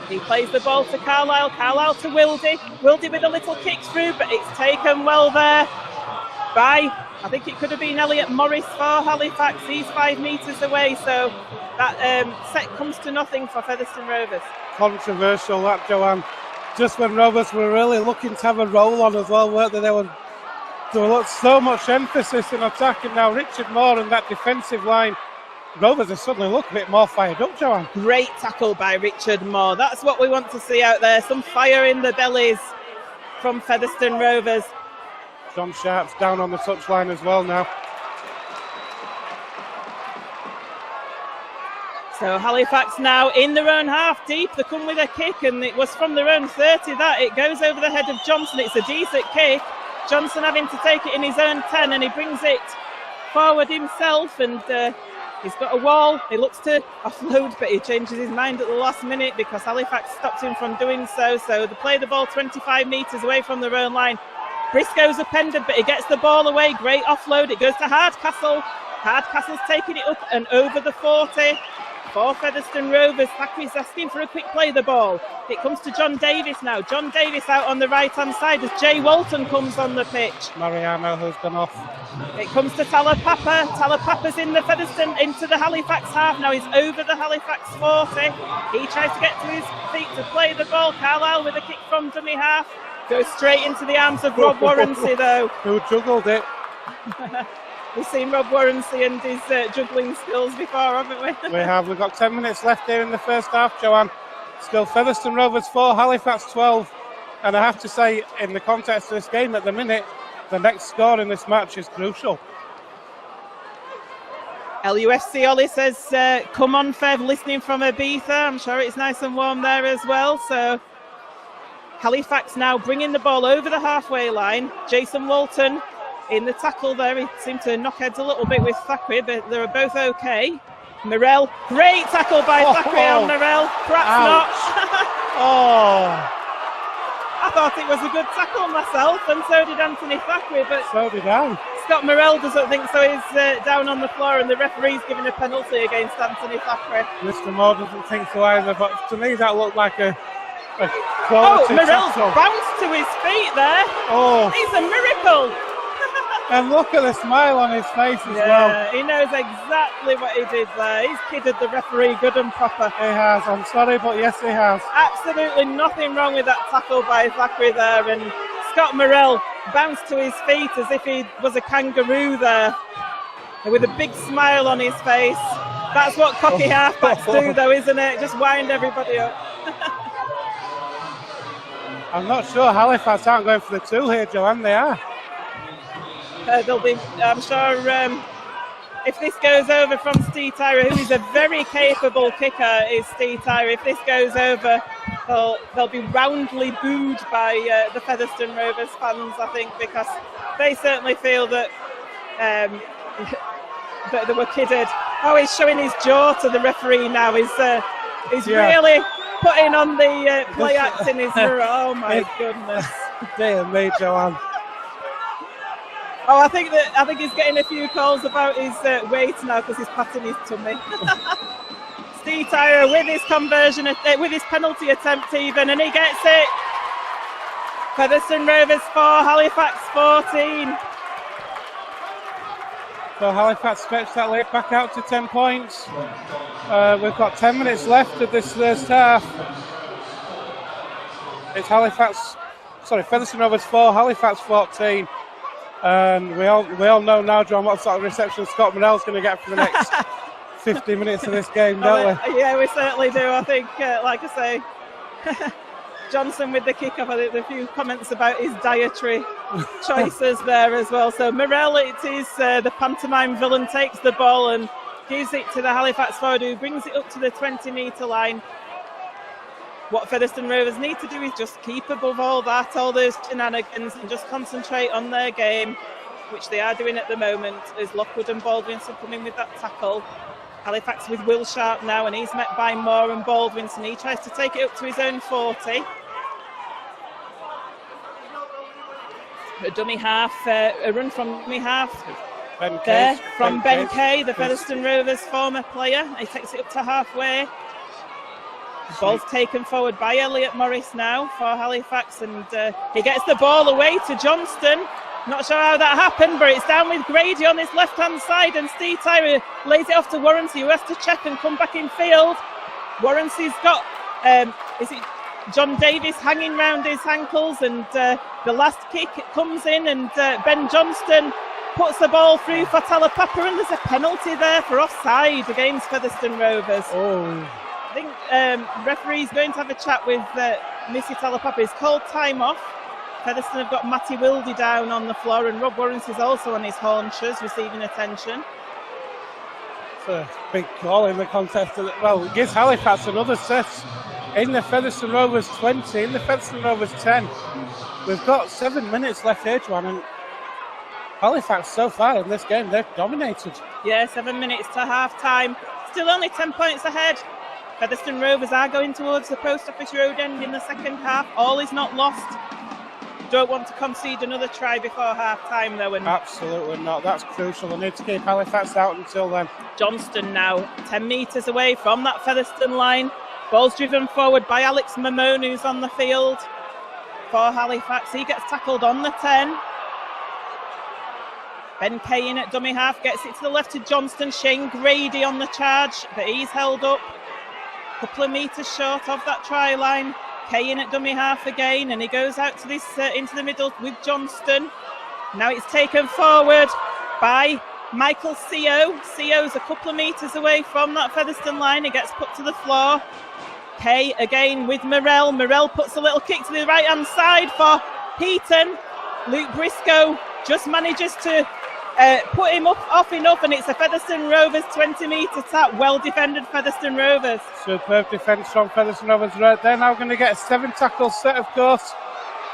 He plays the ball to Carlisle. Carlisle to Wildy. Wildy with a little kick through, but it's taken well there by, I think it could have been Elliot Morris for Halifax. He's 5 metres away, so that set comes to nothing for Featherstone Rovers. Controversial that, Joanne. Just when Rovers were really looking to have a roll on as well, weren't they? There was so much emphasis in attack, and now Richard Moore and that defensive line. Rovers have suddenly looked a bit more fired up, Joanne. Great tackle by Richard Moore. That's what we want to see out there. Some fire in the bellies from Featherstone Rovers. John Sharp's down on the touchline as well now. So Halifax now in their own half deep. They come with a kick, and it was from their own 30 that. It goes over the head of Johnson. It's a decent kick. Johnson having to take it in his own 10, and he brings it forward himself, and he's got a wall. He looks to offload, but he changes his mind at the last minute because Halifax stopped him from doing so. So they play the ball 25 metres away from their own line. Briscoe's appended, but he gets the ball away. Great offload. It goes to Hardcastle. Hardcastle's taking it up and over the 40 for Featherstone Rovers. Thackeray's asking for a quick play the ball. It comes to John Davis now. John Davis out on the right-hand side as Jay Walton comes on the pitch. Mariano has gone off. It comes to Talapapa. Talapapa's in the Featherstone, into the Halifax half. Now he's over the Halifax 40. He tries to get to his feet to play the ball. Carlisle with a kick from dummy half. Goes straight into the arms of Rob Warrensey though. Who juggled it. We've seen Rob Warrensey and his juggling skills before, haven't we? We have. We've got 10 minutes left here in the first half, Joanne. Still Featherstone Rovers 4, Halifax 12. And I have to say, in the context of this game at the minute, the next score in this match is crucial. LUFC Ollie says, come on, Fev, listening from Ibiza. I'm sure it's nice and warm there as well. So Halifax now bringing the ball over the halfway line. Jason Walton in the tackle there. He seemed to knock heads a little bit with Thackeray, but they were both okay. Morell, great tackle by Thackeray on Morell. Perhaps not. I thought it was a good tackle myself, and so did Anthony Thackeray, but so did I. Scott Morell doesn't think so. He's down on the floor, and the referee's giving a penalty against Anthony Thackeray. Mr. Moore doesn't think so either, but to me that looked like a quality Morell's tackle. bounced to his feet there. Oh, It's a miracle. And look at the smile on his face as well. He knows exactly what he did there. He's kidded the referee good and proper. He has. I'm sorry, but yes, he has. Absolutely nothing wrong with that tackle by Zachary there. And Scott Morrell bounced to his feet as if he was a kangaroo there, with a big smile on his face. That's what cocky halfbacks do, though, isn't it? Just wind everybody up. I'm not sure Halifax aren't going for the 2 here, Joanne. They are. They'll be, I'm sure, if this goes over from Steve Tyrer, who is a very capable kicker, is Steve Tyrer. If this goes over, they'll be roundly booed by the Featherstone Rovers fans, I think, because they certainly feel that that they were kidded. Oh, he's showing his jaw to the referee now. He's really putting on the play act in his mirror. Oh my goodness! Dear me, Joanne. Oh, I think he's getting a few calls about his weight now because he's patting his tummy. Steve Tyrer with his conversion, with his penalty attempt even, and he gets it. Featherstone Rovers 4, Halifax 14. So Halifax stretched that lead back out to 10 points. We've got 10 minutes left of this first half. It's Featherstone Rovers 4, Halifax 14. And we all know now, John, what sort of reception Scott Morrell's going to get for the next 50 minutes of this game, don't we? Yeah, we certainly do. I think, like I say, Johnson with the kick-off. I think there are a few comments about his dietary choices there as well. So Morrell, it is the pantomime villain, takes the ball and gives it to the Halifax forward, who brings it up to the 20-metre line. What Featherstone Rovers need to do is just keep above all that, all those shenanigans, and just concentrate on their game, which they are doing at the moment, as Lockwood and Baldwinson come in with that tackle. Halifax with Will Sharp now, and he's met by Moore and Baldwinson. He tries to take it up to his own 40. A dummy half, a run from dummy half. Ben Kay, the Featherstone Rovers former player. He takes it up to halfway. Ball's taken forward by Elliot Morris now for Halifax, and he gets the ball away to Johnston. Not sure how that happened, but it's down with Grady on his left-hand side, and Steve Tyrer lays it off to Warranty, who has to check and come back in field. Warranty's got, is it John Davis hanging round his ankles, and the last kick comes in, and Ben Johnston puts the ball through for Talapapa, and there's a penalty there for offside against Featherstone Rovers. I think referee's going to have a chat with Missy Talapapa. He's called time off. Featherstone have got Matty Wildy down on the floor, and Rob Warrens is also on his haunches, receiving attention. It's a big call in the context. It gives Halifax another set in the Featherstone Rovers 20, in the Featherstone Rovers 10. We've got 7 minutes left here, Joanne, and Halifax so far in this game, they've dominated. Yeah, 7 minutes to half-time. Still only 10 points ahead. Featherstone Rovers are going towards the Post Office Road end in the second half. All is not lost. Don't want to concede another try before half-time, though. And absolutely not. That's crucial. They need to keep Halifax out until then. Johnston now 10 metres away from that Featherstone line. Ball's driven forward by Alex Mamone, who's on the field for Halifax. He gets tackled on the 10. Ben Kay in at dummy half, gets it to the left to Johnston. Shane Grady on the charge, but he's held up a couple of metres short of that try line. Kay in at dummy half again, and he goes out to this into the middle with Johnston. Now it's taken forward by Michael Seo. Seo's a couple of metres away from that Featherstone line. He gets put to the floor. Kay again with Morrell. Morrell puts a little kick to the right-hand side for Heaton. Luke Briscoe just manages to put him off enough, and it's a Featherstone Rovers 20-metre tap. Well defended Featherstone Rovers. Superb defence from Featherstone Rovers. They're now going to get a 7 tackle set, of course,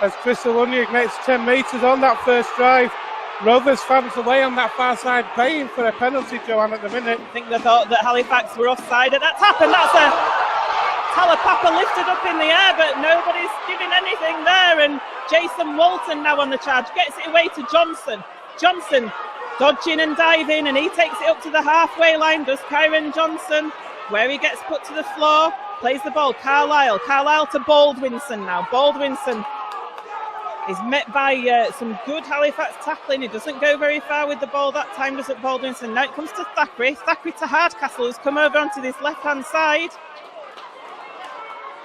as Chris Aluniak makes 10 metres on that first drive. Rovers fans away on that far side paying for a penalty, Joanne, at the minute. I think they thought that Halifax were offside at that tap, and that's a Talapapa lifted up in the air, but nobody's giving anything there, and Jason Walton now on the charge, gets it away to Johnson. Johnson dodging and diving, and he takes it up to the halfway line, does Kyron Johnson, where he gets put to the floor, plays the ball, Carlisle to Baldwinson now. Baldwinson He's met by some good Halifax tackling. He doesn't go very far with the ball that time, doesn't Baldwinson. Now it comes to Thackeray. Thackeray to Hardcastle, who's come over onto this left-hand side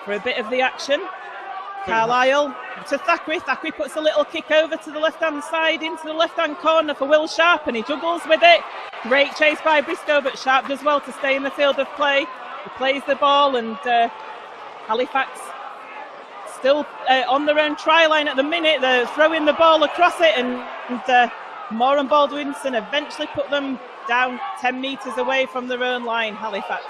for a bit of the action. Carlisle to Thackeray. Thackeray puts a little kick over to the left-hand side into the left-hand corner for Will Sharp, and he juggles with it. Great chase by Briscoe, but Sharp does well to stay in the field of play. He plays the ball, and Halifax still on their own try line at the minute. They're throwing the ball across it, and Moore and Baldwinson eventually put them down 10 metres away from their own line, Halifax.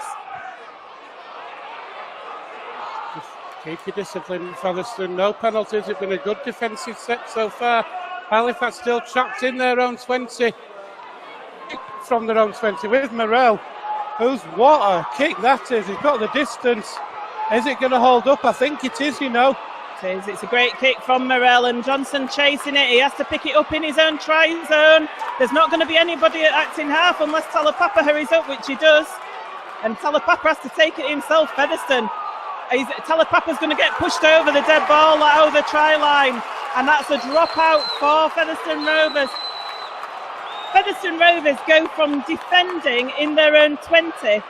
Just keep your discipline, Featherstone. No penalties. It's been a good defensive set so far. Halifax still trapped in their own 20. From their own 20 with Morell, what a kick that is. He's got the distance. Is it going to hold up? I think it is, you know. It is. It's a great kick from Morell, and Johnson chasing it. He has to pick it up in his own try zone. There's not going to be anybody at acting half unless Talapapa hurries up, which he does. And Talapapa has to take it himself, Featherstone. Talapapa's going to get pushed over the dead ball over the try line. And that's a dropout for Featherstone Rovers. Featherstone Rovers go from defending in their own 20.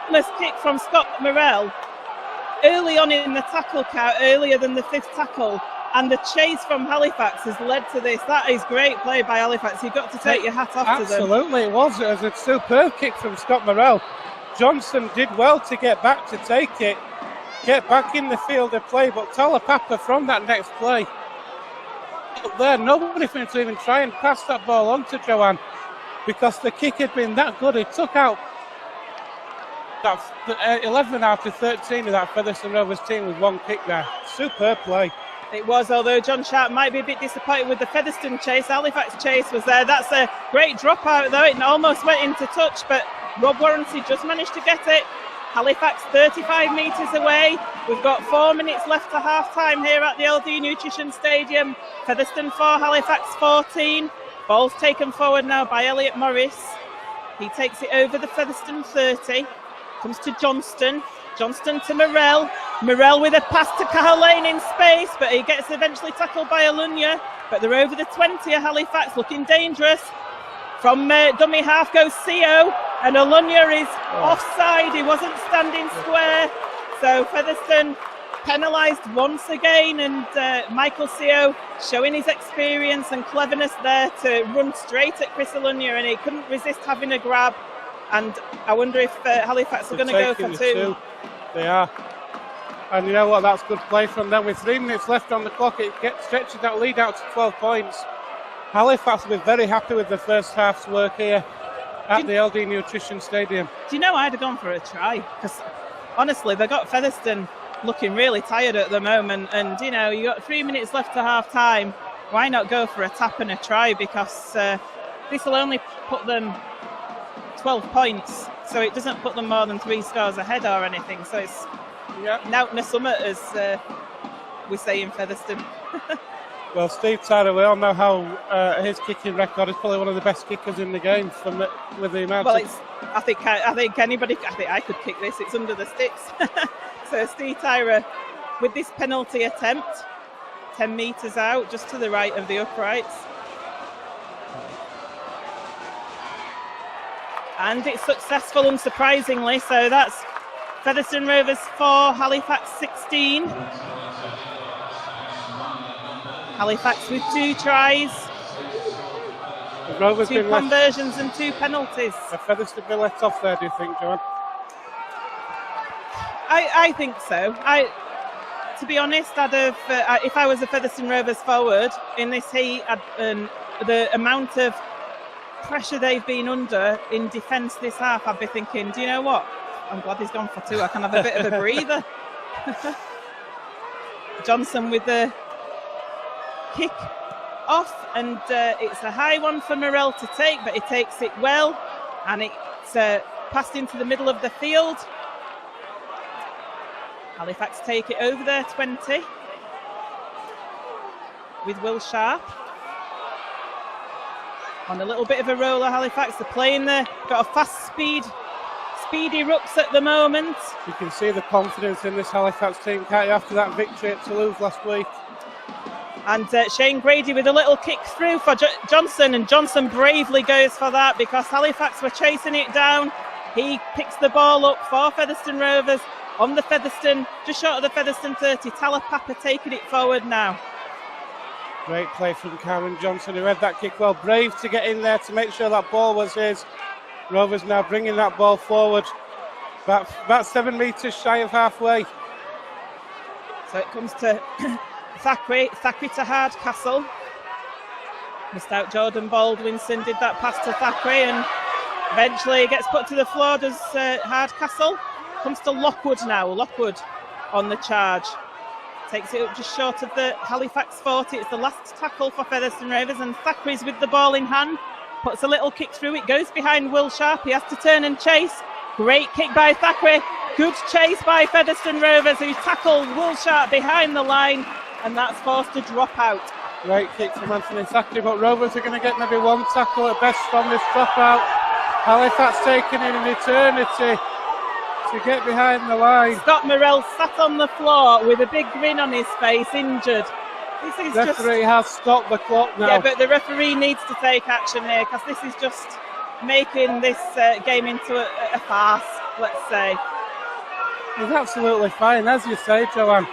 Let's kick from Scott Morell early on in the tackle count, earlier than the fifth tackle, and the chase from Halifax has led to this. That is great play by Halifax. You've got to take your hat off to them. Absolutely, it was. It was a superb kick from Scott Morell. Johnson did well to get back to take it, get back in the field of play, but Talapapa from that next play, up there, nobody seemed to even try and pass that ball on to Joanne because the kick had been that good. It took out that 11 out of 13 of that Featherstone Rovers team with one kick there. Superb play. It was, although John Sharp might be a bit disappointed with the Featherstone chase. Halifax chase was there. That's a great dropout, though. It almost went into touch, but Rob Warranty just managed to get it. Halifax 35 metres away. We've got 4 minutes left to half-time here at the LD Nutrition Stadium. Featherstone 4, Halifax 14. Ball's taken forward now by Elliot Morris. He takes it over the Featherstone 30. Comes to Johnston. Johnston to Morell. Morell with a pass to Cahill Lane in space, but he gets eventually tackled by Alunya. But they're over the 20 of Halifax, looking dangerous. From dummy half goes CO, and Alunya is offside. He wasn't standing square. So Featherstone penalised once again, and Michael CO showing his experience and cleverness there to run straight at Chris Alunya, and he couldn't resist having a grab. And I wonder if Halifax are going to go for two. They are. And you know what? That's good play from them. With 3 minutes left on the clock, it stretches that lead out to 12 points. Halifax will be very happy with the first half's work here at the LD Nutrition Stadium. Do you know I'd have gone for a try? Because honestly, they've got Featherstone looking really tired at the moment. And, you know, you got 3 minutes left to half time. Why not go for a tap and a try? Because this will only put them 12 points, so it doesn't put them more than 3 scores ahead or anything. So it's Nout na summit, as we say in Featherstone. Well, Steve Tyler, we all know how his kicking record is probably one of the best kickers in the game with the amount. Well, I think I could kick this. It's under the sticks. So Steve Tyler with this penalty attempt, 10 metres out, just to the right of the uprights. And it's successful, unsurprisingly. So that's Featherstone Rovers 4, Halifax 16. Halifax with 2 tries, 2 conversions and 2 penalties. Have Featherstone been let off there, do you think, Joanne? I think so. To be honest, I'd have, if I was a Featherstone Rovers forward in this heat, the amount of pressure they've been under in defence this half, I'd be thinking, do you know what? I'm glad he's gone for 2. I can have a bit of a breather. Johnson with the kick off, and it's a high one for Morell to take, but he takes it well, and it's passed into the middle of the field. Halifax take it over their 20 with Will Sharp. On a little bit of a roller, Halifax. They're playing got a fast speedy rucks at the moment. You can see the confidence in this Halifax team, can't you, after that victory at Toulouse last week? And Shane Grady with a little kick through for Johnson, and Johnson bravely goes for that because Halifax were chasing it down. He picks the ball up for Featherstone Rovers on the Featherstone, just short of the Featherstone 30. Talapapa taking it forward now. Great play from Karen Johnson, who read that kick well. Brave to get in there to make sure that ball was his. Rovers now bringing that ball forward. About 7 metres shy of halfway. So it comes to Thackeray to Hardcastle. Missed out Jordan Baldwinson, did that pass to Thackeray, and eventually gets put to the floor, does Hardcastle. Comes to Lockwood now. Lockwood on the charge. Takes it up just short of the Halifax 40. It's the last tackle for Featherstone Rovers, and Thackeray's with the ball in hand. Puts a little kick through. It goes behind Will Sharp. He has to turn and chase. Great kick by Thackeray. Good chase by Featherstone Rovers, who tackle Will Sharp behind the line, and that's forced to drop out. Great kick from Anthony Thackeray, but Rovers are going to get maybe one tackle at best from this dropout. Halifax taking in an eternity to get behind the line. Scott Morrell sat on the floor with a big grin on his face, injured. This is referee has stopped the clock now. Yeah, but the referee needs to take action here because this is just making this game into a farce, let's say. It's absolutely fine, as you say, Joanne.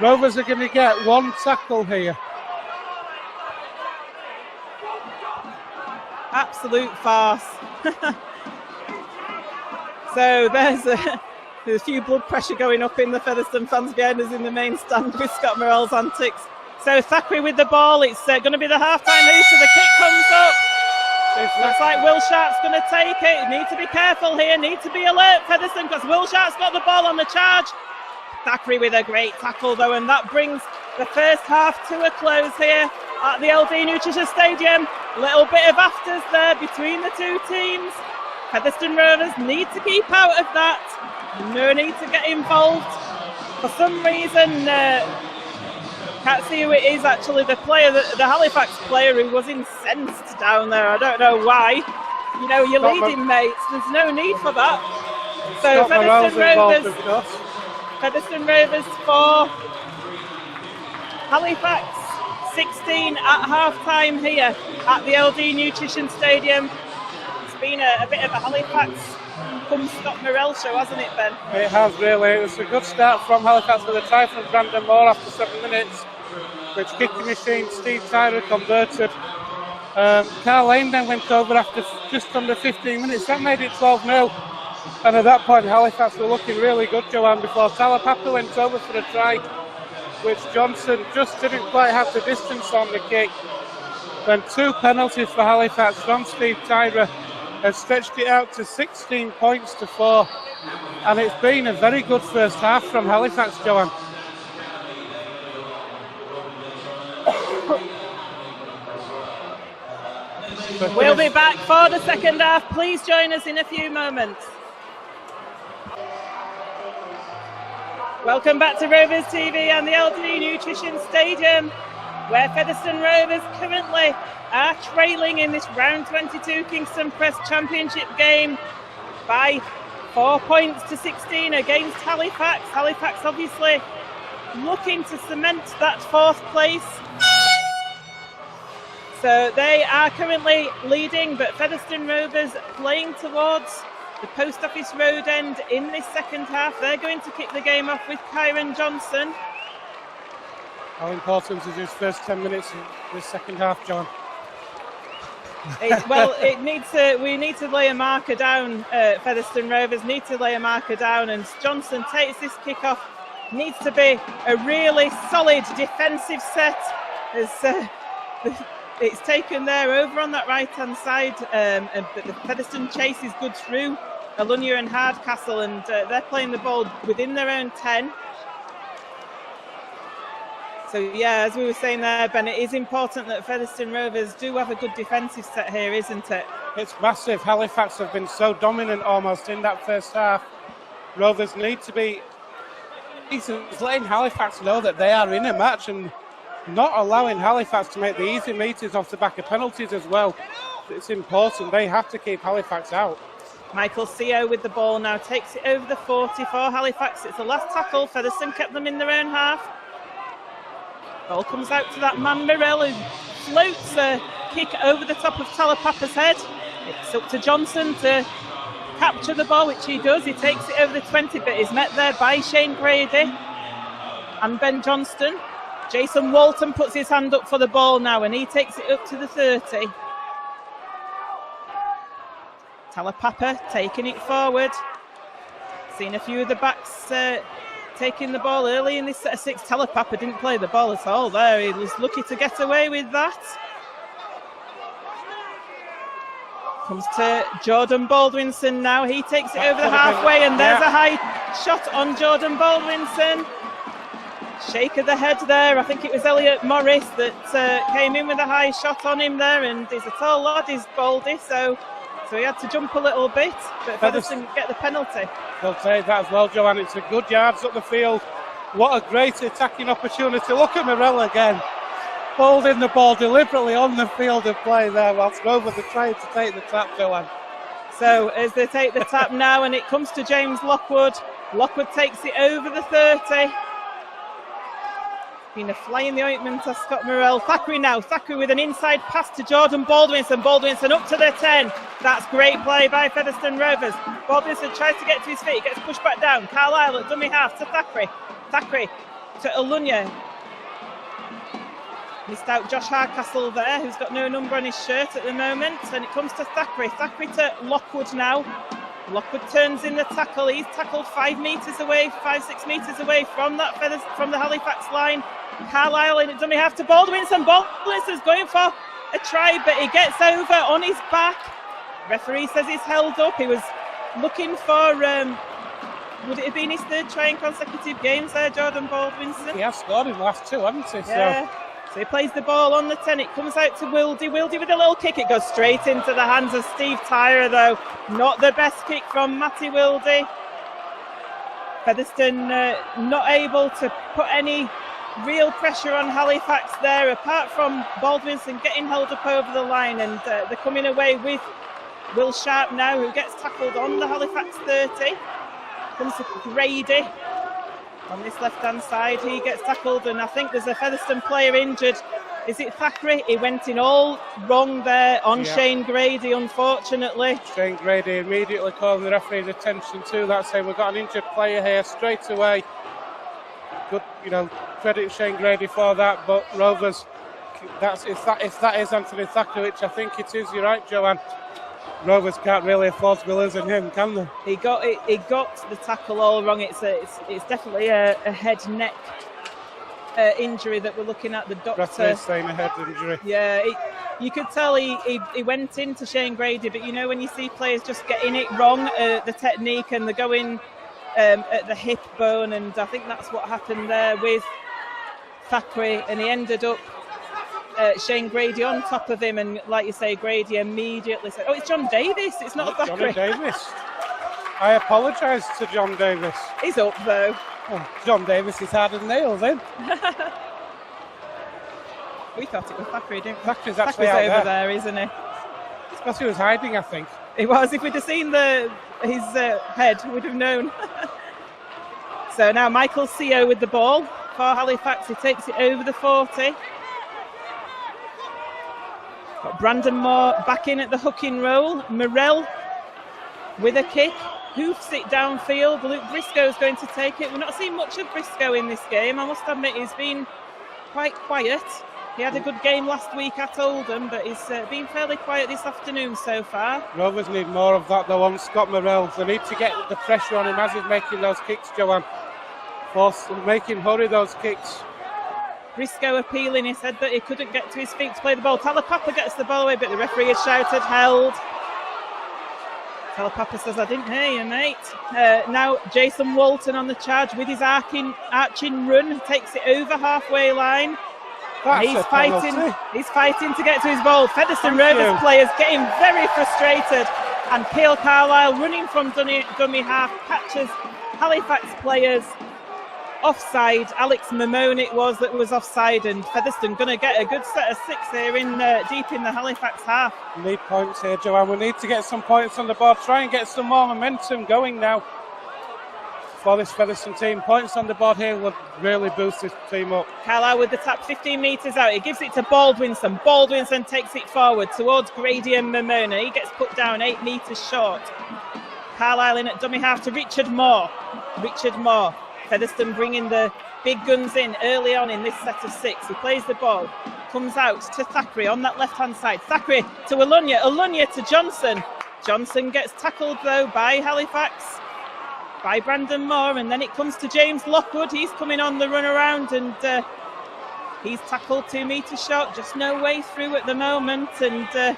Rovers are going to get one tackle here. Absolute farce. So there's a few blood pressure going up in the Featherstone fans behind us in the main stand with Scott Morrell's antics. So Thackeray with the ball. It's going to be the half-time hooter. The kick comes up. Looks like Will Sharp's going to take it. Need to be careful here. Need to be alert, Featherstone, because Will Sharp's got the ball on the charge. Thackeray with a great tackle, though, and that brings the first half to a close here at the LD Nutrition Stadium. A little bit of afters there between the two teams. Featherstone Rovers need to keep out of that. No need to get involved. For some reason, can't see who it is actually, the player, the Halifax player who was incensed down there. I don't know why. You know, you're leading mates. There's no need for that. So Featherstone Rovers 4, Halifax 16 at half-time here at the LD Nutrition Stadium. It's been a bit of a Halifax come Scott Morrell show, hasn't it, Ben? It has really. It was a good start from Halifax with a try from Brandon Moore after 7 minutes, which kicking machine Steve Tyrer converted. Carl Lane then went over after just under 15 minutes. That made it 12-0. And at that point, Halifax were looking really good, Joanne, before Talapapa went over for a try, which Johnson just didn't quite have the distance on the kick. Then 2 penalties for Halifax from Steve Tyrer has stretched it out to 16 points to 4. And it's been a very good first half from Halifax, Joanne. We'll be back for the second half. Please join us in a few moments. Welcome back to Rovers TV and the LD Nutrition Stadium, where Featherstone Rovers currently are trailing in this round 22 Kingston Press Championship game by 4 points to 16 against Halifax. Halifax obviously looking to cement that 4th place. So they are currently leading, but Featherstone Rovers playing towards the Post Office Road end in this second half. They're going to kick the game off with Kyron Johnson. How important is his first 10 minutes in this second half, John? We need to lay a marker down. Featherstone Rovers need to lay a marker down, and Johnson takes this kick off. Needs to be a really solid defensive set. It's taken there over on that right-hand side, but the Featherstone chase is good through Alunya and Hardcastle, and they're playing the ball within their own 10. So, yeah, as we were saying there, Ben, it is important that Featherstone Rovers do have a good defensive set here, isn't it? It's massive. Halifax have been so dominant almost in that first half. Rovers need to be... He's letting Halifax know that they are in a match and not allowing Halifax to make the easy meters off the back of penalties as well. It's important. They have to keep Halifax out. Michael Seo with the ball now takes it over the 40 for Halifax. It's the last tackle. Featherstone kept them in their own half. Ball comes out to that man Mirel, who floats a kick over the top of Talapapa's head. It's up to Johnson to capture the ball, which he does. He takes it over the 20, but is met there by Shane Grady and Ben Johnston. Jason Walton puts his hand up for the ball now, and he takes it up to the 30. Talapapa taking it forward. Seen a few of the backs taking the ball early in this set of 6. Talapapa didn't play the ball at all there. He was lucky to get away with that. Comes to Jordan Baldwinson now. He takes it over the halfway, and there's a high shot on Jordan Baldwinson. Shake of the head there. I think it was Elliot Morris that came in with a high shot on him there, and he's a tall lad, he's Baldy, so he had to jump a little bit, but Featherstone get the penalty. They'll take that as well, Joanne. It's a good yards up the field. What a great attacking opportunity. Look at Mirel again, holding the ball deliberately on the field of play there, whilst Rovers are trying to take the tap, Joanne. So as they take the tap now, and it comes to James Lockwood. Lockwood takes it over the 30. Been a fly in the ointment to Scott Mirel. Thackeray now. Thackeray with an inside pass to Jordan Baldwinson. Baldwinson up to the 10. That's great play by Featherstone Rovers. Baldwinson tries to get to his feet. Gets pushed back down. Carlisle at dummy half to Thackeray. Thackeray to Olunya. Missed out Josh Hardcastle there, who's got no number on his shirt at the moment. And it comes to Thackeray. Thackeray to Lockwood now. Lockwood turns in the tackle. He's tackled 5 metres away, 5-6 metres away from the Halifax line. Carlisle in it dummy half to Baldwinson. Baldwinson's going for a try, but he gets over on his back. Referee says he's held up. He was looking for, would it have been his 3rd try in consecutive games there, Jordan Baldwinson? He has scored in the last 2, hasn't he? Yeah. So he plays the ball on the 10. It comes out to Wildy. Wildy with a little kick. It goes straight into the hands of Steve Tyrer, though. Not the best kick from Matty Wildy. Featherstone not able to put any real pressure on Halifax there, apart from Baldwinson getting held up over the line, and they're coming away with Will Sharp now, who gets tackled on the Halifax 30. Comes to Grady on this left-hand side. He gets tackled, and I think there's a Featherstone player injured. Is it Thackeray? He went in all wrong there on Shane Grady, unfortunately. Shane Grady immediately calling the referee's attention to that, saying we've got an injured player here straight away. Good, credit Shane Grady for that, but Rovers, if that is Anthony Thackeray, which I think it is, you're right, Joanne. Rovers can't really afford to be losing him, can they? He got the tackle all wrong. It's definitely a head neck injury that we're looking at. The doctor referee's saying a head injury. Yeah, you could tell he went into Shane Grady, but when you see players just getting it wrong, the technique, and they're going at the hip bone, and I think that's what happened there with Thackeray, and he ended up Shane Grady on top of him, and like you say, Grady immediately said, it's John Davis, it's not Thackeray. John Davis. I apologise to John Davis. He's up though. Oh, John Davis is hard as nails, eh? We thought it was Thackeray, didn't we? Thackeray's actually Thackeray's out over there, isn't he? It's because he was hiding, I think. It was. If we'd have seen his head, we'd have known. So now Michael Seo with the ball for Halifax. He takes it over the 40. Got Brandon Moore back in at the hooking roll. Mirel with a kick. Hoofs it downfield. Luke Briscoe's going to take it. We're not seeing much of Briscoe in this game. I must admit, he's been quite quiet. He had a good game last week at Oldham, but he's been fairly quiet this afternoon so far. Rovers need more of that, though, on Scott Mirel. They need to get the pressure on him as he's making those kicks, Joanne. Make him hurry those kicks. Briscoe appealing. He said that he couldn't get to his feet to play the ball. Talapapa gets the ball away, but the referee has shouted, held. Talapapa says, I didn't hear you, mate. Now Jason Walton on the charge with his arching run. Takes it over halfway line. He's fighting to get to his ball. Featherstone Rovers players getting very frustrated, and Keil Carlisle running from dummy half catches Halifax players offside. Alex Mamone it was that was offside, and Featherstone going to get a good set of 6 here deep in the Halifax half. Need points here, Joanne. We need to get some points on the board. Try and get some more momentum going now. for this Featherstone team. Points on the board here would really boost this team up. Carlisle with the tap 15 metres out. He gives it to Baldwinson. Baldwinson takes it forward towards Grady and Mamona. He gets put down 8 metres short. Carlisle in at dummy half to Richard Moore. Richard Moore. Featherstone bringing the big guns in early on in this set of 6. He plays the ball. Comes out to Thackeray on that left-hand side. Thackeray to Alunya. Alunya to Johnson. Johnson gets tackled though by Halifax, by Brandon Moore, and then it comes to James Lockwood. He's coming on the run around and he's tackled 2 metres short. Just no way through at the moment, and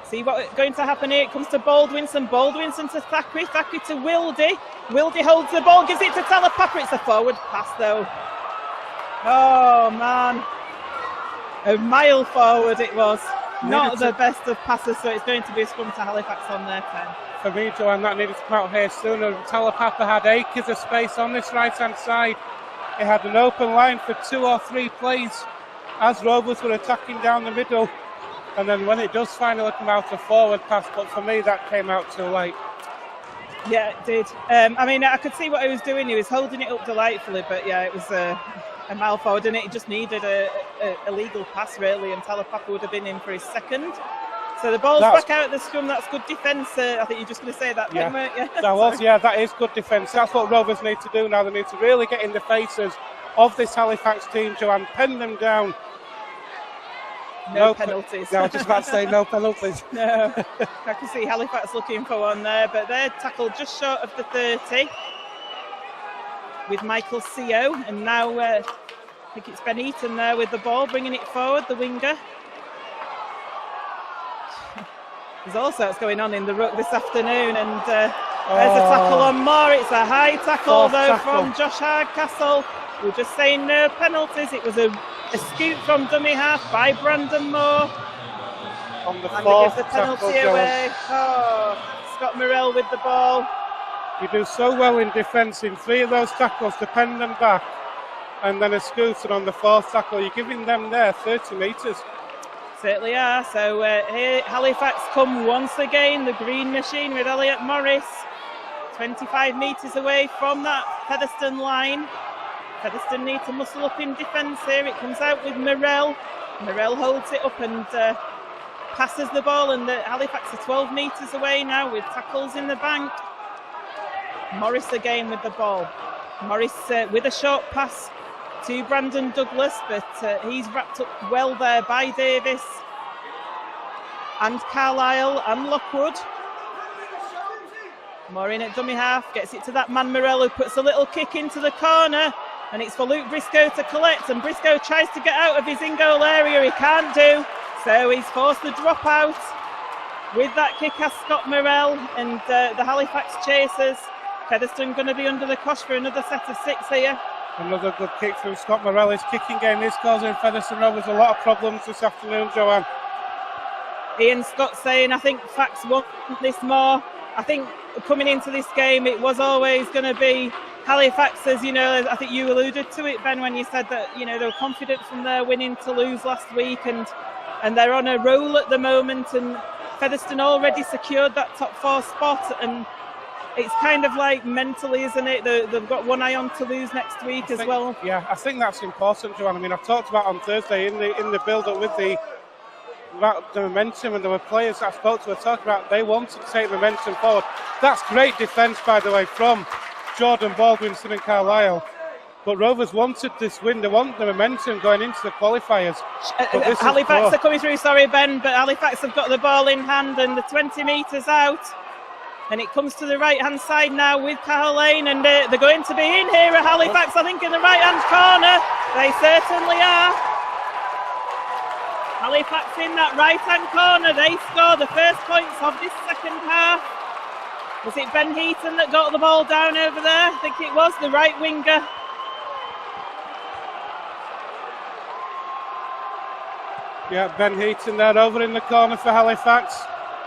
see what's going to happen here. It comes to Baldwinson. Baldwinson to Thackeray. Thackeray to Wildy. Wildy holds the ball, gives it to Talapapa. It's a forward pass though. Oh man, a mile forward it was. Not the best of passes, so it's going to be a scrum to Halifax on their 10. For me, Joanne, that needed to come out here sooner. Talapapa had acres of space on this right-hand side. It had an open line for 2 or 3 plays as Rovers were attacking down the middle. And then when it does finally come out, a forward pass, but for me, that came out too late. Yeah, it did. I mean, I could see what he was doing. He was holding it up delightfully, but yeah, it was a mile forward, and it just needed a legal pass, really, and Talapapa would have been in for his second. So the ball's back out at the scrum. That's good defence. I think you're just going to say that, yeah. weren't you? That was, yeah, that is good defence. That's what Rovers need to do now. They need to really get in the faces of this Halifax team, Joanne, pen them down. No penalties. No, I was just about to say no penalties. No, I can see Halifax looking for one there, but they're tackled just short of the 30 with Michael Co, and now I think it's Ben Eaton there with the ball, bringing it forward, the winger. There's all sorts going on in the ruck this afternoon, and there's a tackle on Moore. It's a high tackle from Josh Hardcastle. We're just saying no penalties. It was a scoop from dummy half by Brandon Moore. On the and fourth they give the penalty away. Scott Morrell with the ball. You do so well in defence in 3 of those tackles to pen them back, and then a scooter on the 4th tackle. You're giving them there 30 metres. Certainly are. So here Halifax come once again, the green machine with Elliot Morris, 25 metres away from that Featherstone line. Featherstone need to muscle up in defence here. It comes out with Morrell. Morrell holds it up and passes the ball, and Halifax are 12 metres away now with tackles in the bank. Morris again with the ball. Morris with a short pass to Brandon Douglas, but he's wrapped up well there by Davis and Carlisle and Lockwood. More in at dummy half, gets it to that man Morrell, who puts a little kick into the corner, and it's for Luke Briscoe to collect, and Briscoe tries to get out of his in-goal area. He can't do, so he's forced the drop out with that kick as Scott Morrell, and the Halifax chasers. Featherstone going to be under the cosh for another set of 6 here. Another good kick from Scott Morrell. His kicking game is causing Featherstone Rovers a lot of problems this afternoon, Joanne. Ian Scott saying, I think Fax want this more. I think coming into this game, it was always going to be Halifax, as you know. I think you alluded to it, Ben, when you said that, you know, they were confident from their winning Toulouse last week, and they're on a roll at the moment, and Featherstone already secured that top 4 spot, and it's kind of like mentally, isn't it? They've got one eye on Toulouse next week as well. Yeah, I think that's important, Joanne. I mean, I've talked about on Thursday in the build-up with about the momentum, and there were players that I spoke to talking about they wanted to take momentum forward. That's great defence, by the way, from Jordan Baldwinson and Carlisle. But Rovers wanted this win. They want the momentum going into the qualifiers. Halifax are coming through, sorry, Ben, but Halifax have got the ball in hand and the 20 metres out. And it comes to the right-hand side now with Carl Lane, and they're going to be in here at Halifax, I think, in the right-hand corner. They certainly are. Halifax in that right-hand corner. They score the first points of this second half. Was it Ben Heaton that got the ball down over there? I think it was, the right winger. Yeah, Ben Heaton there over in the corner for Halifax.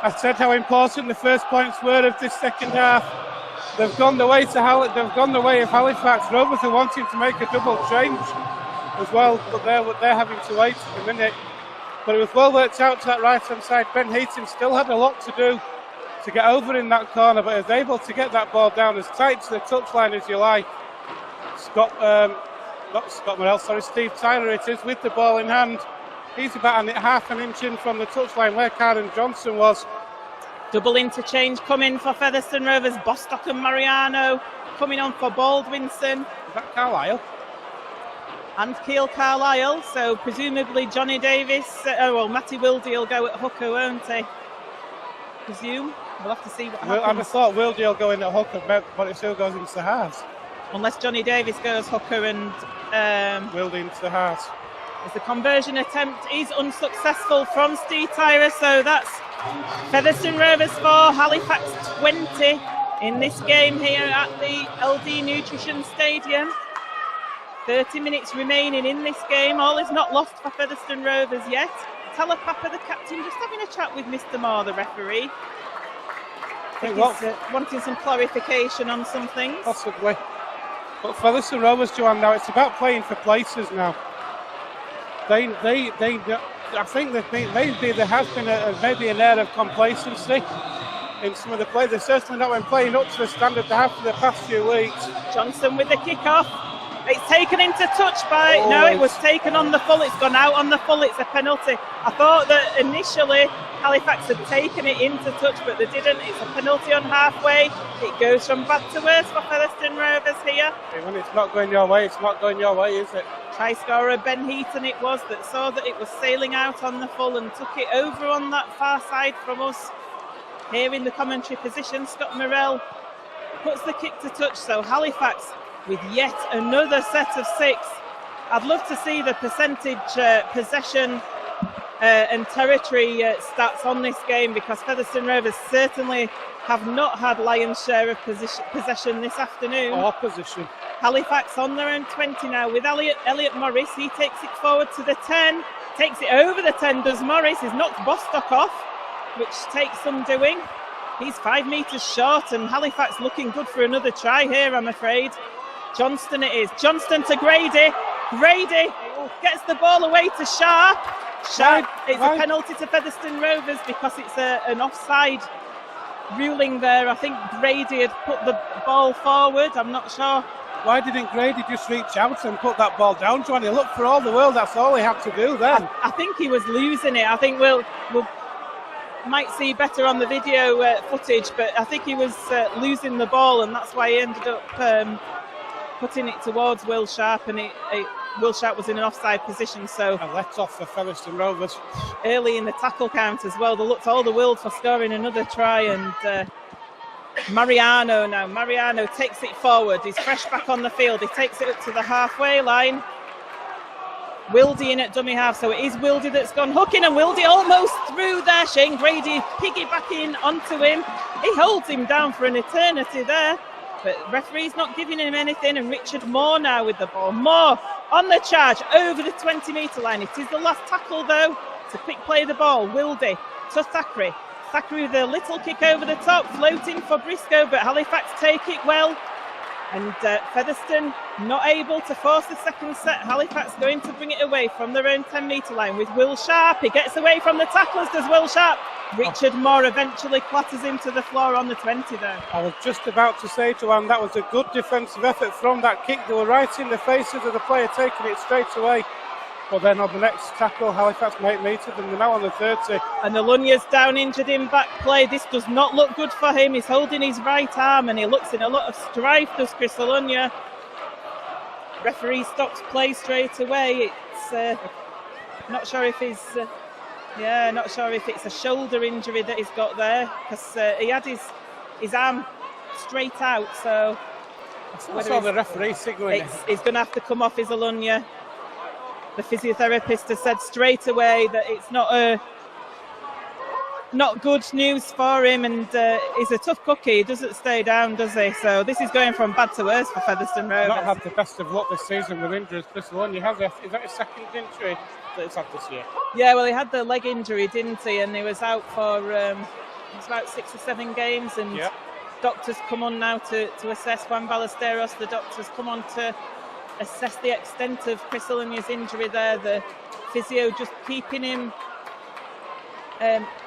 I said how important the first points were of this second half. They've gone the way of Halifax. Rovers are wanting to make a double change as well, but they're having to wait a minute. But it was well worked out to that right-hand side. Ben Heaton still had a lot to do to get over in that corner, but is able to get that ball down as tight to the touchline as you like. Steve Tyler it is, with the ball in hand. He's about half an inch in from the touchline where Karen Johnson was. Double interchange coming for Featherstone Rovers. Bostock and Mariano coming on for Baldwinson. Is that Carlisle? And Keele Carlisle, so presumably Johnny Davis, Matty Wilde will go at hooker, won't he? Presume. We'll have to see what happens. I'd have thought Wilde will go in at hooker, but it still goes into the halves. Unless Johnny Davis goes hooker and Wilde into the halves. As the conversion attempt is unsuccessful from Steve Tyler, so that's Featherstone Rovers 4, Halifax 20 in this game here at the LD Nutrition Stadium. 30 minutes remaining in this game. All is not lost for Featherstone Rovers yet. Talapapa, the captain, just having a chat with Mr. Moore, the referee. I think he's wanting some clarification on some things. Possibly. But Featherstone Rovers, Joanne, now it's about playing for places now. I think maybe there has been maybe an air of complacency in some of the play. They've certainly not been playing up to the standard they have for the past few weeks. Johnson with the kick-off. It's taken into touch by... Oh, no, it was taken on the full. It's gone out on the full. It's a penalty. I thought that initially Halifax had taken it into touch, but they didn't. It's a penalty on halfway. It goes from bad to worse for Featherstone Rovers here. When it's not going your way, it's not going your way, is it? Try scorer Ben Heaton it was that saw that it was sailing out on the full and took it over on that far side from us. Here in the commentary position, Scott Morrell puts the kick to touch, so Halifax with yet another set of 6. I'd love to see the percentage possession and territory stats on this game, because Featherstone Rovers certainly have not had lion's share of possession this afternoon. Or position. Halifax on their own 20 now with Elliot Morris. He takes it forward to the 10, takes it over the 10, does Morris. He's knocked Bostock off, which takes some doing. He's 5 metres short, and Halifax looking good for another try here, I'm afraid. Johnston it is. Johnston to Grady. Grady gets the ball away to Sharp. Sharp, it's a penalty to Featherstone Rovers because it's an offside ruling there. I think Grady had put the ball forward. I'm not sure. Why didn't Grady just reach out and put that ball down, Johnny? Look, for all the world, that's all he had to do then. I think he was losing it. I think we'll might see better on the video footage, but I think he was losing the ball, and that's why he ended up putting it towards Will Sharp, and Will Sharp was in an offside position. So a let off for Featherstone Rovers. Early in the tackle count as well. They looked all the world for scoring another try, and Mariano now. Mariano takes it forward. He's fresh back on the field. He takes it up to the halfway line. Wilde in at dummy half, so it is Wilde that's gone hooking, and Wilde almost through there. Shane Grady piggybacking onto him. He holds him down for an eternity there, but referee's not giving him anything, and Richard Moore now with the ball. Moore on the charge over the 20-metre line. It is the last tackle though to quick play the ball. Wilde to Thackeray. Thackeray with a little kick over the top, floating for Briscoe, but Halifax take it well. And Featherstone not able to force the second set. Halifax going to bring it away from their own 10-metre line with Will Sharp. He gets away from the tacklers, does Will Sharp. Richard Moore eventually clatters him to the floor on the 20 there. I was just about to say, Joanne, that was a good defensive effort from that kick. They were right in the faces of the player taking it straight away. But then on the next tackle, Halifax might meet it, and they're now on the 30. And Alunia's down injured in back play. This does not look good for him. He's holding his right arm, and he looks in a lot of strife, does Chris Alunia. Referee stops play straight away. It's not sure if he's... not sure if it's a shoulder injury that he's got there, because he had his arm straight out, so... I saw the referee signalling. He's going to have to come off his Alunia. The physiotherapist has said straight away that it's not good news for him, and he's a tough cookie. He doesn't stay down, does he? So this is going from bad to worse for Featherstone Rovers. Not had the best of luck this season with injuries. Chris Alunia is that his second injury that he's had this year? Yeah, well, he had the leg injury, didn't he? And he was out for about 6 or 7 games, and doctors come on now to assess. Juan Ballesteros, the doctors come on to assess the extent of Chris Alunia's injury there. The physio just keeping him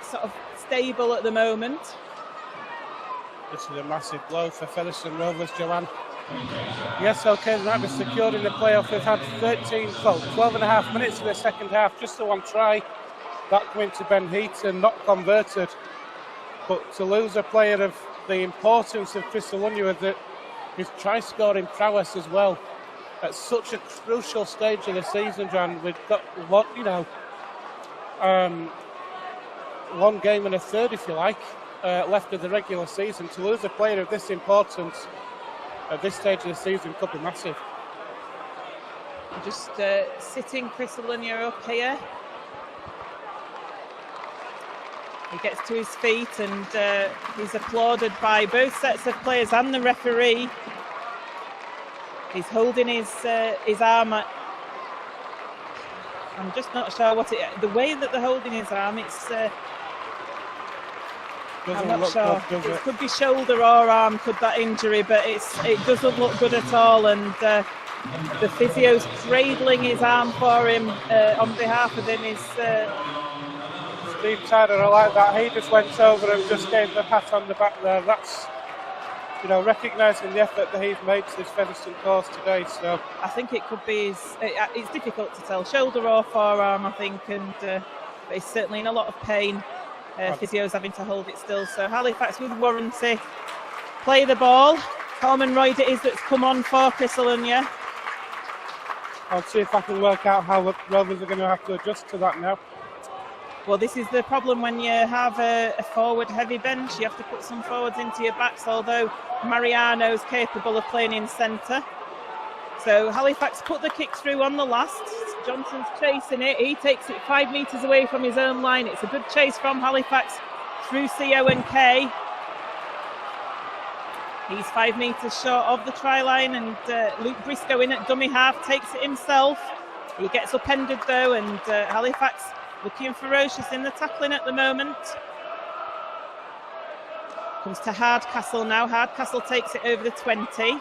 sort of stable at the moment. This is a massive blow for Featherstone Rovers, Joanne. Yes, okay, they might be secured in the playoff. They've had 12 and a half minutes in the second half, just the one try. That went to Ben Heaton, not converted. But to lose a player of the importance of Chris Alunyu with his try-scoring prowess as well, at such a crucial stage of the season, John, we've got one game and a third, if you like, left of the regular season. To lose a player of this importance at this stage of the season could be massive. Just sitting Chris Alunyu up here. He gets to his feet and he's applauded by both sets of players and the referee. He's holding his arm. I'm just not sure the way that they're holding his arm, it's I'm not sure. It could be shoulder or arm, could that injury, but it doesn't look good at all. And the physio's cradling his arm for him on behalf of him. Steve Tyler, I like that. He just went over and just gave the pat on the back there. That's, recognising the effort that he's made to this Featherstone cause today. So I think it could be it's difficult to tell, shoulder or forearm, I think, and but he's certainly in a lot of pain. Physio's having to hold it still. So Halifax with warranty play the ball. Coleman Royd it is that's come on for Chris Alunyu. I'll see if I can work out how the Rovers are going to have to adjust to that now. Well, this is the problem when you have a forward-heavy bench. You have to put some forwards into your backs, although Mariano's capable of playing in centre. So Halifax put the kick through on the last. Johnson's chasing it. He takes it 5 metres away from his own line. It's a good chase from Halifax through CO and K. He's 5 metres short of the try line, and Luke Briscoe in at dummy half takes it himself. He gets upended though, and Halifax looking ferocious in the tackling at the moment. Comes to Hardcastle now. Hardcastle takes it over the 20.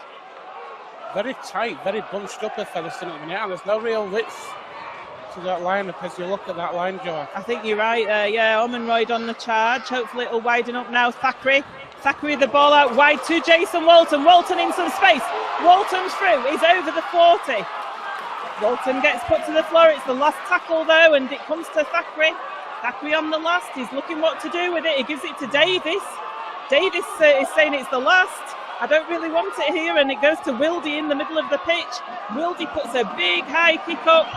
Very tight, very bunched up at Featherstone at the minute, and there's no real width to that lineup as you look at that line, Joe. I think you're right there, yeah. Ormonroyd on the charge. Hopefully it'll widen up now. Thackeray the ball out wide to Jason Walton. Walton in some space. Walton's through. He's over the 40. Walton gets put to the floor. It's the last tackle though, and it comes to Thackeray. Thackeray on the last. He's looking what to do with it. He gives it to Davis. Davis is saying it's the last. I don't really want it here, and it goes to Wildy in the middle of the pitch. Wildy puts a big high kick up,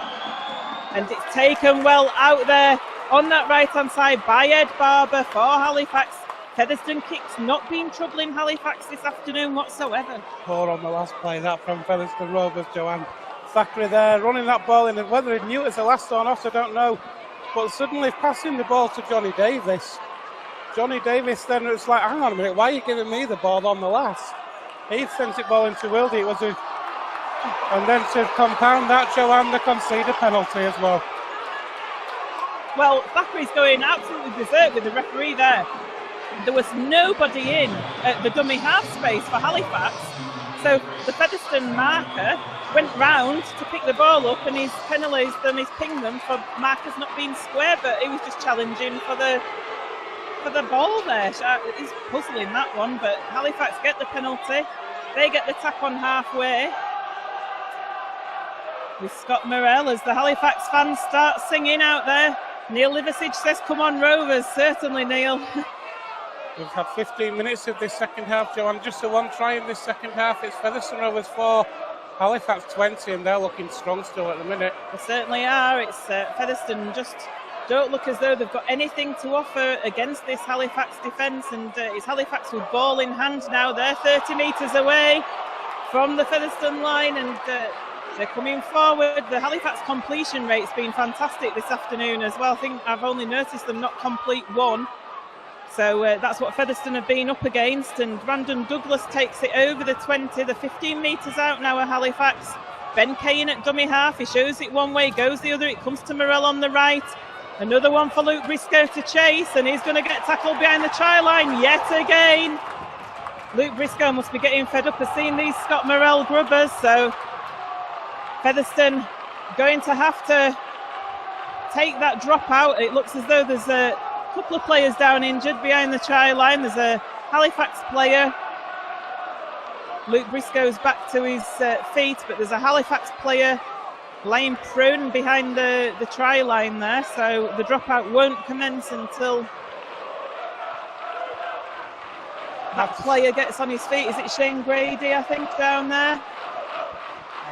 and it's taken well out there on that right-hand side by Ed Barber for Halifax. Featherstone kicks not been troubling Halifax this afternoon whatsoever. Poor on the last play, that from Featherstone Rovers, Joanne. Thackeray there, running that ball in, and whether he knew it was the last or not, I don't know. But suddenly passing the ball to Johnny Davis. Johnny Davis then, it's like, hang on a minute, why are you giving me the ball on the last? He sends it ball into Wildy. And then to compound that, Joanne, they concede a penalty as well. Well, Thackeray's going absolutely berserk with the referee there. There was nobody in at the dummy half space for Halifax. So the Featherstone marker went round to pick the ball up, and he's penalised them, he's pinged them for markers not being square, but he was just challenging for the ball there. He's puzzling that one, but Halifax get the penalty. They get the tap on halfway. With Scott Morrell as the Halifax fans start singing out there. Neil Liversidge says, come on Rovers. Certainly, Neil. We've had 15 minutes of this second half, Joanne. Just the one try in this second half. It's Featherstone Rovers 4, Halifax 20, and they're looking strong still at the minute. They certainly are. It's Featherstone just don't look as though they've got anything to offer against this Halifax defence, and it's Halifax with ball in hand now. They're 30 metres away from the Featherstone line, and they're coming forward. The Halifax completion rate's been fantastic this afternoon as well. I think I've only noticed them not complete one. So that's what Featherstone have been up against, and Brandon Douglas takes it over the 20. The 15 metres out now at Halifax. Ben Kane at dummy half. He shows it one way, goes the other. It comes to Morrell on the right. Another one for Luke Briscoe to chase, and he's going to get tackled behind the try line yet again. Luke Briscoe must be getting fed up of seeing these Scott Morrell grubbers, so Featherstone going to have to take that drop out. It looks as though there's a couple of players down injured behind the try line. There's a Halifax player. Luke Briscoe's back to his feet, but there's a Halifax player lying prone behind the try line there, so the dropout won't commence until that player gets on his feet. Is it Shane Grady, I think, down there?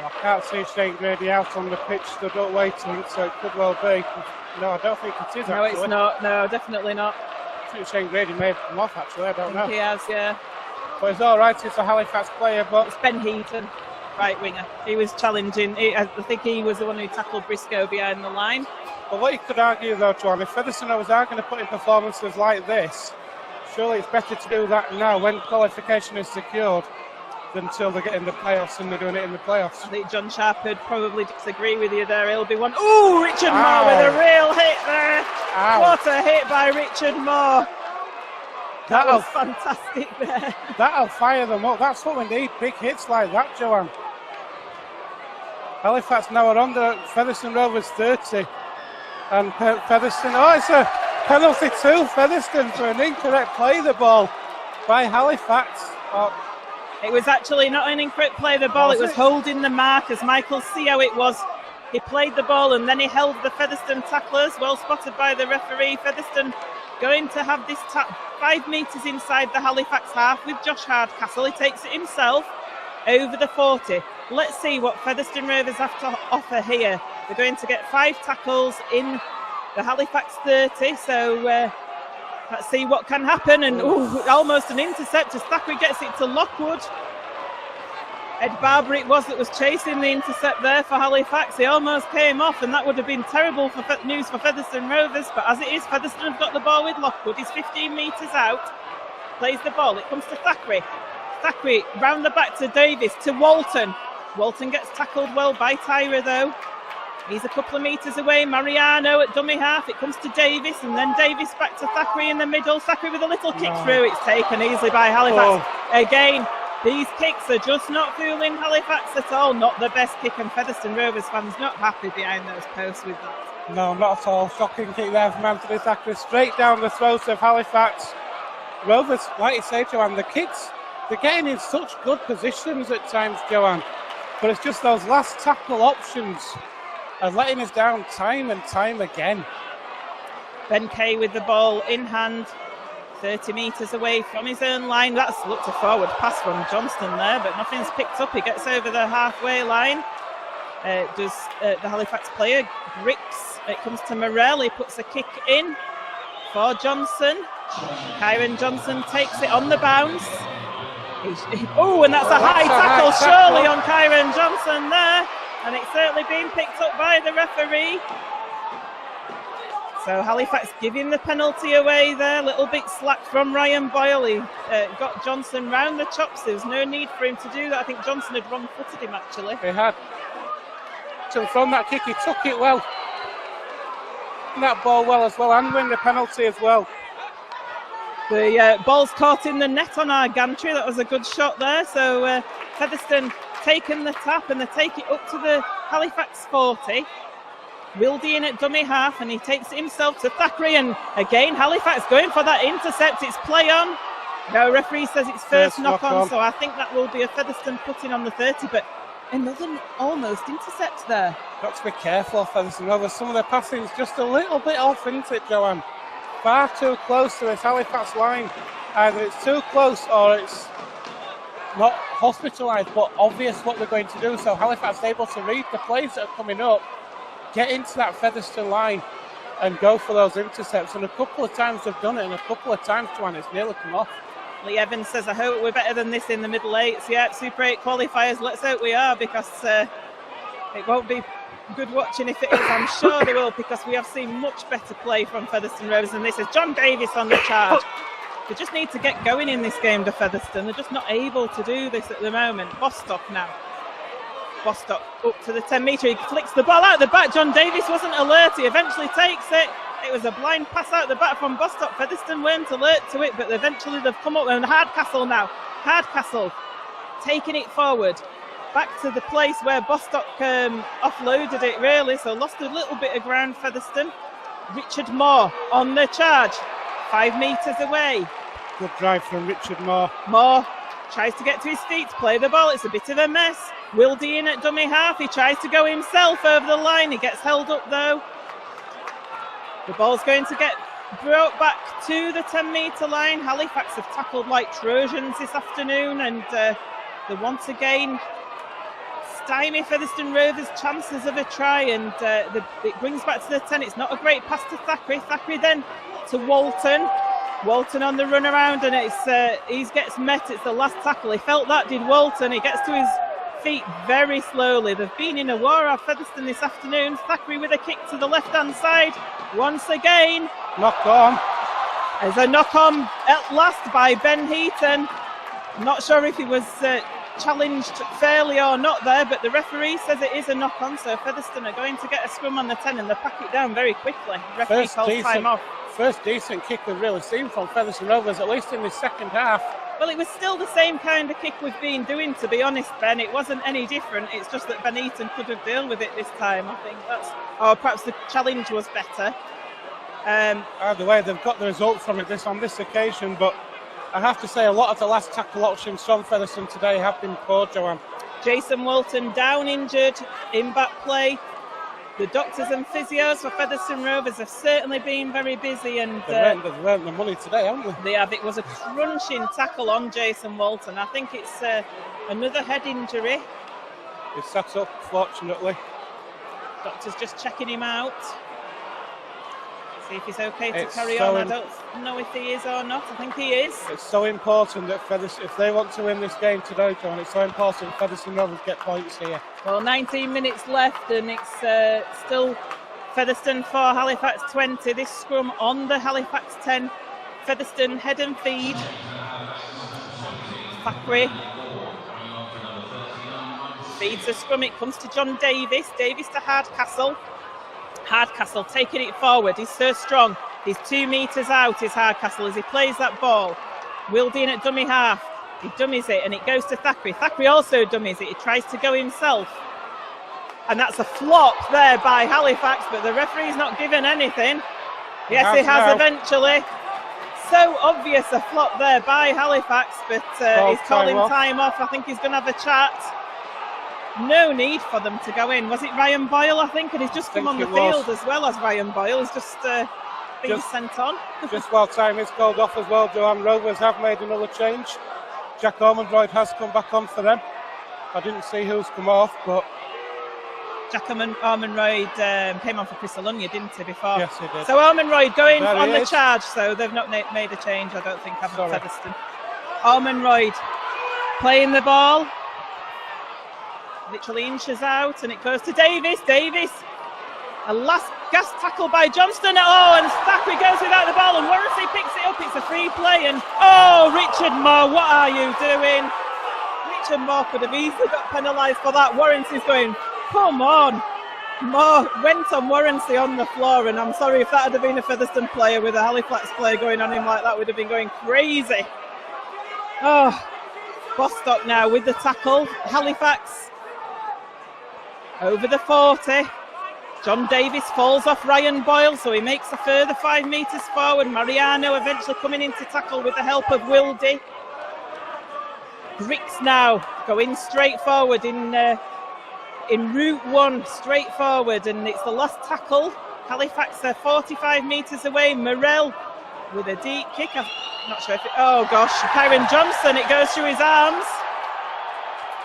I can't see Shane Grady out on the pitch, stood up waiting, so it could well be. No, I don't think it is, No, actually. it's not. No, definitely not. I think Shane Grady may have come off, actually, I don't know. He has, yeah. But it's all right, it's a Halifax player, but... It's Ben Heaton, right winger. He was challenging. I think he was the one who tackled Briscoe behind the line. But what you could argue, though, Joanne, if Featherstone Rovers are going to put in performances like this, surely it's better to do that now when qualification is secured than until they get in the playoffs and they're doing it in the playoffs. I think John Sharp would probably disagree with you there. He'll be one. Ooh, Richard Moore with a real hit there. Ow. What a hit by Richard Moore. That was fantastic there. That'll fire them up. That's what we need, big hits like that, Joanne. Halifax now are under Featherstone Rovers 30. And Featherstone, it's a penalty to Featherstone for an incorrect play the ball by Halifax. It was actually not an incorrect play of the ball, it was holding the mark, as Michael see how it was. He played the ball and then he held the Featherstone tacklers, well spotted by the referee. Featherstone going to have this tap 5 metres inside the Halifax half with Josh Hardcastle. He takes it himself over the 40. Let's see what Featherstone Rovers have to offer here. They're going to get 5 tackles in the Halifax 30, so let's see what can happen. And almost an intercept as Thackeray gets it to Lockwood. Ed Barber it was that was chasing the intercept there for Halifax. He almost came off, and that would have been terrible for news for Featherstone Rovers. But as it is, Featherstone have got the ball with Lockwood. He's 15 metres out. Plays the ball. It comes to Thackeray. Thackeray round the back to Davis, to Walton. Walton gets tackled well by Tyra though. He's a couple of metres away. Mariano at dummy half. It comes to Davis, and then Davis back to Thackeray in the middle. Thackeray with a little kick through. It's taken easily by Halifax. Again, these kicks are just not fooling Halifax at all. Not the best kick, and Featherstone Rovers fans not happy behind those posts with that. No, not at all. Shocking kick there from Anthony Thackeray, straight down the throat of Halifax. Rovers, like you say, Joanne, the kicks, they're getting in such good positions at times, Joanne. But it's just those last tackle options are letting us down time and time again. Ben Kay with the ball in hand, 30 metres away from his own line. That's looked a forward pass from Johnston there, but nothing's picked up. He gets over the halfway line. Does the Halifax player, Grix. It comes to Morell. He puts a kick in for Johnson. Kyron Johnson takes it on the bounce. And that's a high tackle surely on Kyron Johnson there. And it's certainly been picked up by the referee. So Halifax giving the penalty away there. A little bit slack from Ryan Boyle. He got Johnson round the chops. There was no need for him to do that. I think Johnson had wrong-footed him actually. He had. So from that kick, he took it well. That ball well as well, and win the penalty as well. The ball's caught in the net on our gantry. That was a good shot there. So Featherstone taken the tap, and they take it up to the Halifax 40. Wildy in at dummy half, and he takes it himself to Thackeray, and again Halifax going for that intercept. It's play on. No, referee says it's first knock on, so I think that will be a Featherstone putting on the 30, but another almost intercept there. Got to be careful, Featherstone Rovers. Some of their passing's just a little bit off, isn't it, Joanne? Far too close to this Halifax line. Either it's too close or it's not hospitalised, but obvious what they're going to do. So Halifax is able to read the plays that are coming up, get into that Featherstone line and go for those intercepts. And a couple of times they've done it, and a couple of times, Joanne, it's nearly come off. Lee Evans says, I hope we're better than this in the middle eights. Yeah, Super 8 qualifiers, let's hope we are, because it won't be good watching if it is. I'm sure they will, because we have seen much better play from Featherstone Rovers than this. Is John Davis on the charge. They just need to get going in this game to Featherstone. They're just not able to do this at the moment. Bostock now. Bostock up to the 10 metre. He flicks the ball out the back. John Davis wasn't alert. He eventually takes it. It was a blind pass out the back from Bostock. Featherstone weren't alert to it, but eventually they've come up. And Hardcastle now. Hardcastle taking it forward. Back to the place where Bostock offloaded it, really. So lost a little bit of ground, Featherstone. Richard Moore on the charge. 5 metres away. Good drive from Richard Moore. Moore tries to get to his feet to play the ball. It's a bit of a mess. Wildy in at dummy half. He tries to go himself over the line. He gets held up though. The ball's going to get brought back to the 10-metre line. Halifax have tackled like Trojans this afternoon, and they once again stymie Featherstone Rovers' chances of a try, and it brings back to the 10. It's not a great pass to Thackeray. Thackeray then to Walton. Walton on the run around, and he gets met. It's the last tackle. He felt that, did Walton. He gets to his feet very slowly. They've been in a war of Featherstone this afternoon. Thackeray with a kick to the left-hand side. Once again. Knock on. There's a knock on at last by Ben Heaton. I'm not sure if he was challenged fairly or not there, but the referee says it is a knock on, so Featherstone are going to get a scrum on the 10 and they pack it down very quickly. The referee calls time off. First decent kick we've really seen from Featherstone Rovers, at least in the second half. Well, it was still the same kind of kick we've been doing, to be honest, Ben. It wasn't any different. It's just that Ben Eaton could have dealt with it this time, I think. Or perhaps the challenge was better. Either way, they've got the result from it on this occasion, but I have to say a lot of the last tackle options from Featherstone today have been poor, Joanne. Jason Walton down injured in back play. The doctors and physios for Featherstone Rovers have certainly been very busy, and they've earned the money today, haven't they? They have. It was a crunching tackle on Jason Walton. I think it's another head injury. He's sat up, fortunately. Doctor's just checking him out. See if he's okay to carry on. I don't know if he is or not. I think he is. It's so important that Featherstone, if they want to win this game today, John, it's so important that Featherstone Rovers get points here. Well, 19 minutes left, and it's still Featherstone 4, Halifax 20. This scrum on the Halifax 10. Featherstone head and feed. Thackeray feeds the scrum. It comes to John Davis. Davis to Hardcastle. Hardcastle taking it forward. He's so strong. He's 2 metres out, is Hardcastle, as he plays that ball. Wildy in at dummy half. He dummies it and it goes to Thackeray. Thackeray also dummies it. He tries to go himself. And that's a flop there by Halifax, but the referee's not given anything. Yes, he has eventually. So obvious a flop there by Halifax, but he's calling time off. I think he's going to have a chat. No need for them to go in. Was it Ryan Boyle, I think? And he's just come on the field as well as Ryan Boyle. He's just being sent on. Just while time is called off as well, Joanne, Rovers have made another change. Jack Ormondroyd has come back on for them. I didn't see who's come off, but... Jack Ormondroyd came on for Chris Alunya, didn't he, before? Yes, he did. So Ormondroyd going on the charge, so they've not made a change, I don't think, haven't Featherstone. Ormondroyd playing the ball. Literally inches out, and it goes to Davis. Davis, a last gasp tackle by Johnston. Oh, and Thackeray goes without the ball, and Warranty picks it up. It's a free play, and Richard Moore, what are you doing? Richard Moore could have easily got penalised for that. Warranty's going, come on. Moore went on Warranty on the floor, and I'm sorry if that had been a Featherstone player with a Halifax player going on him like that, would have been going crazy. Bostock now with the tackle. Halifax over the 40. John Davis falls off Ryan Boyle, so he makes a further 5 metres forward. Mariano eventually coming in to tackle with the help of Wildy. Griggs now going straight forward in route 1, straight forward, and it's the last tackle. Halifax are 45 metres away. Morell with a deep kick. I'm not sure if it... Oh gosh, Kyron Johnson, it goes through his arms.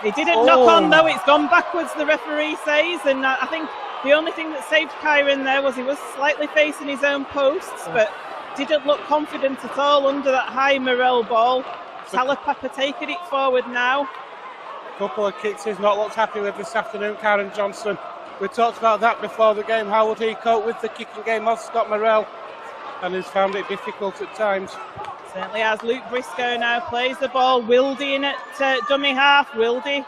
He didn't knock on though, it's gone backwards, the referee says, and I think the only thing that saved Kyron there was he was slightly facing his own posts, but didn't look confident at all under that high Morell ball. Talapapa taking it forward now. Couple of kicks he's not looked happy with this afternoon, Kyron Johnson. We talked about that before the game. How would he cope with the kicking game of Scott Morell? And he's found it difficult at times. Certainly has. Luke Briscoe now plays the ball. Wildy in at dummy half. Wildy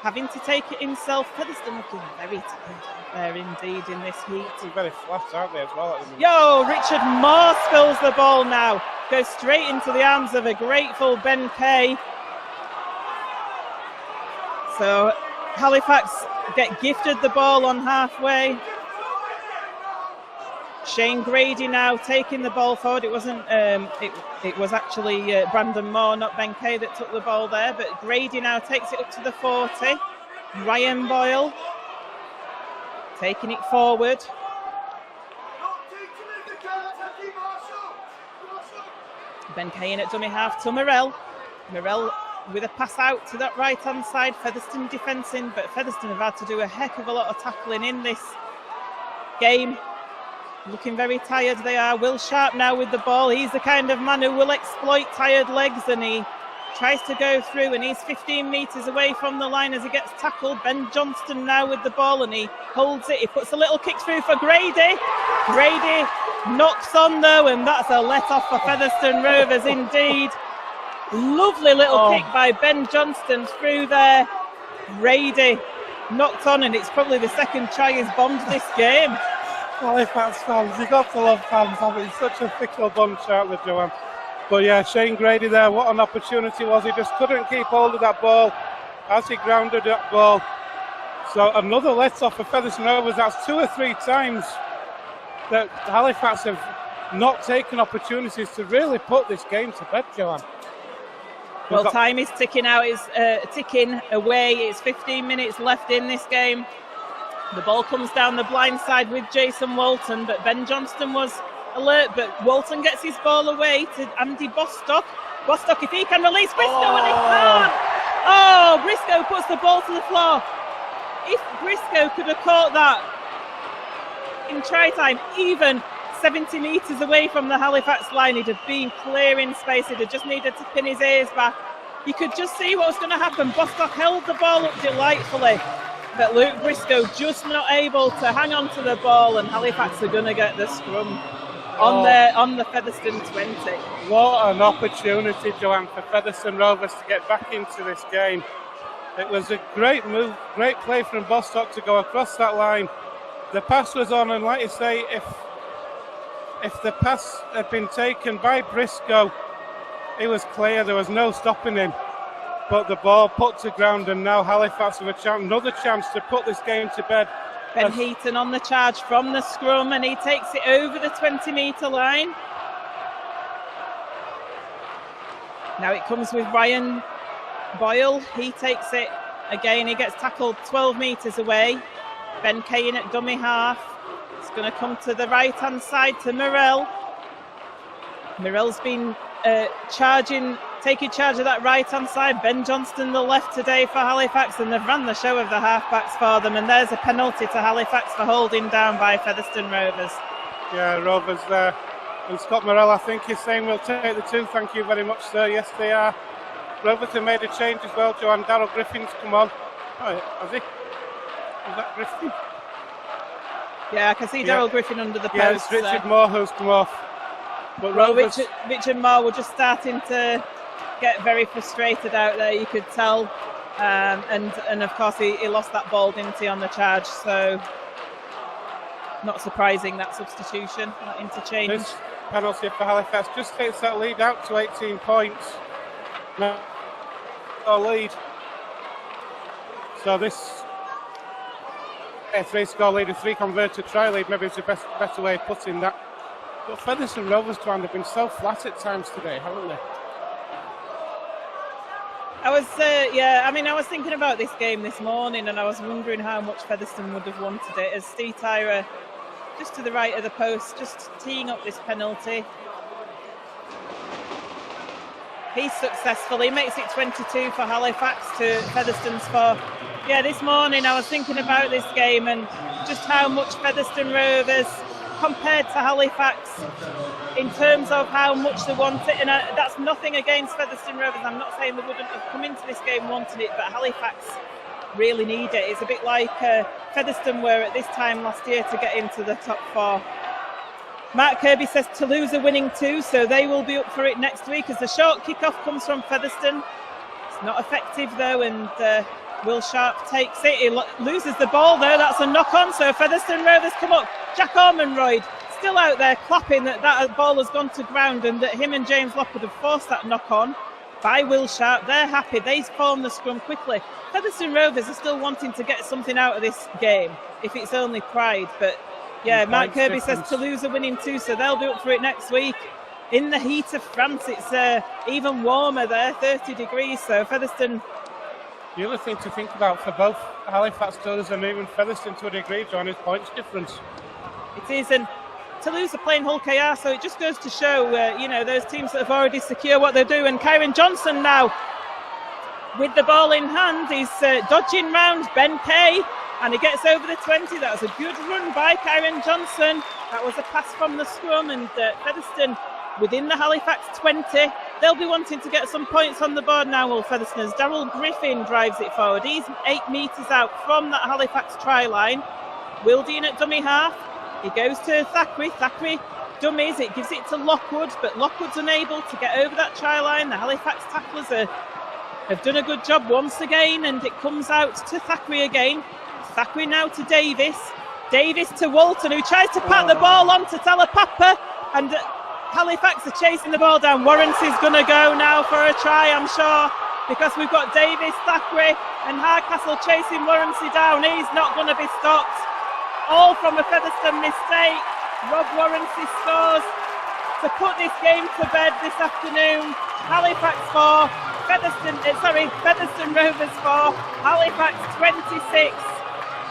having to take it himself. Featherstone looking very tired out there indeed in this heat. They're very flat, aren't they, as well at the minute? Richard Moore spills the ball now. Goes straight into the arms of a grateful Ben Kay. So Halifax get gifted the ball on halfway. Shane Grady now taking the ball forward. It wasn't. It was actually Brandon Moore, not Ben Kay, that took the ball there. But Grady now takes it up to the 40. Ryan Boyle taking it forward. Ben Kay in at dummy half to Morell. Morell with a pass out to that right-hand side. Featherstone defensing, but Featherstone have had to do a heck of a lot of tackling in this game. Looking very tired they are. Will Sharp now with the ball. He's the kind of man who will exploit tired legs, and he tries to go through, and he's 15 metres away from the line as he gets tackled. Ben Johnston now with the ball, and he holds it. He puts a little kick through for Grady. Grady knocks on though, and that's a let off for Featherstone Rovers indeed. Lovely little kick by Ben Johnston through there. Grady knocked on, and it's probably the second try he's bombed this game. Halifax fans, you got to love fans having such a fickle bunch, aren't they, Joanne? But yeah, Shane Grady there, what an opportunity was. He just couldn't keep hold of that ball as he grounded that ball. So another let-off for Featherstone Rovers. That's 2 or 3 times that Halifax have not taken opportunities to really put this game to bed, Joanne. Well, time is ticking out. It's ticking away. It's 15 minutes left in this game. The ball comes down the blind side with Jason Walton, but Ben Johnston was alert, but Walton gets his ball away to Andy Bostock. Bostock, if he can release Briscoe, and he can't. Oh, Briscoe puts the ball to the floor. If Briscoe could have caught that in try time, even 70 metres away from the Halifax line, he'd have been clearing space. He'd have just needed to pin his ears back. You could just see what was going to happen. Bostock held the ball up delightfully, but Luke Briscoe just not able to hang on to the ball, and Halifax are going to get the scrum on the Featherstone 20. What an opportunity, Joanne, for Featherstone Rovers to get back into this game. It was a great move, great play from Bostock to go across that line. The pass was on, and like you say, if the pass had been taken by Briscoe, it was clear, there was no stopping him. But the ball put to ground, and now Halifax have another chance to put this game to bed. Ben Heaton on the charge from the scrum, and he takes it over the 20-metre line. Now it comes with Ryan Boyle. He takes it again. He gets tackled 12 metres away. Ben Kane at dummy half. It's going to come to the right-hand side to Morell. Morell's been taking charge of that right-hand side. Ben Johnston the left today for Halifax, and they've run the show of the half-backs for them, and there's a penalty to Halifax for holding down by Featherstone Rovers. Yeah, Rovers there. And Scott Morell, I think, is saying we'll take the 2. Thank you very much, sir. Yes, they are. Rovers have made a change as well, Joanne. Darryl Griffin's come on. Oh, has he? Is that Griffin? Yeah, I can see Darryl Griffin under the post. Yeah, it's Richard Moore who's come off. But Rovers... Richard Moore were just starting to get very frustrated out there, you could tell. And of course, he lost that ball, didn't he, on the charge. So, not surprising, that substitution, that interchange. This penalty for Halifax just takes that lead out to 18 points. Now, lead. So this a 3-score lead, a 3-converted try lead, maybe it's a better way of putting that. But Featherstone Rovers, Joanne, have been so flat at times today, haven't they? I was thinking about this game this morning, and I was wondering how much Featherstone would have wanted it, as Steve Tyra, just to the right of the post, just teeing up this penalty. He's successful. He makes it 22 for Halifax to Featherstone's 4. Yeah, this morning I was thinking about this game and just how much Featherstone Rovers compared to Halifax in terms of how much they want it. And that's nothing against Featherstone Rovers. I'm not saying they wouldn't have come into this game wanting it, but Halifax really need it. It's a bit like Featherstone were at this time last year to get into the top 4. Mark Kirby says Toulouse are winning too, so they will be up for it next week as the short kick-off comes from Featherstone. It's not effective though, and Will Sharp takes it. He loses the ball though. That's a knock-on, so Featherstone Rovers come up. Jack Ormonroyd still out there clapping that ball has gone to ground, and that him and James Lockwood have forced that knock-on by Will Sharp. They're happy. They form the scrum quickly. Featherstone Rovers are still wanting to get something out of this game, if it's only pride, but Yeah, Mark Kirby says Toulouse are winning too, so they'll be up for it next week. In the heat of France, it's even warmer there, 30 degrees, so Featherstone. The other thing to think about for both Halifax, Toulouse and even Featherstone to a degree, John, is points difference. It is, and Toulouse are playing Hull KR, so it just goes to show, those teams that have already secured what they're doing. Kyron Johnson now with the ball in hand. He's dodging round Ben Kay, and he gets over the 20. That was a good run by Kyron Johnson. That was a pass from the scrum, and Featherstone within the Halifax 20. They'll be wanting to get some points on the board now, Will Featherstone, as Daryl Griffin drives it forward. He's 8 metres out from that Halifax try line. Wildine at dummy half. He goes to Thackeray. Thackeray dummies. It gives it to Lockwood, but Lockwood's unable to get over that try line. The Halifax tacklers have done a good job once again, and it comes out to Thackeray again. Thackeray now to Davis. Davis to Walton, who tries to pat the ball on to Talapapa, and Halifax are chasing the ball down. Warrency's going to go now for a try, I'm sure, because we've got Davis, Thackeray and Hardcastle chasing Warrency down. He's not going to be stopped. All from a Featherstone mistake. Rob Warrency scores to put this game to bed this afternoon. Halifax 4, Featherstone Rovers 4, Halifax 26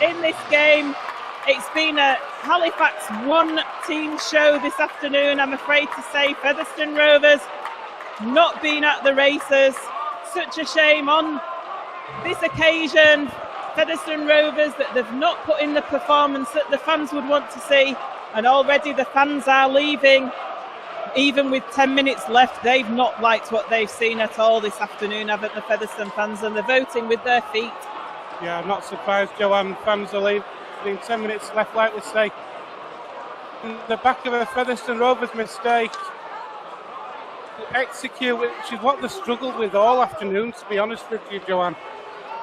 in this game. It's been a Halifax one-team show this afternoon, I'm afraid to say. Featherstone Rovers not been at the races. Such a shame on this occasion. Featherstone Rovers, that they've not put in the performance that the fans would want to see, and already the fans are leaving. Even with 10 minutes left, they've not liked what they've seen at all this afternoon, haven't the Featherstone fans, and they're voting with their feet. Yeah, I'm not surprised, Joanne. Fans are leaving. 10 minutes left, like we say. In the back of a Featherstone Rovers mistake to execute, which is what they struggled with all afternoon, to be honest with you, Joanne.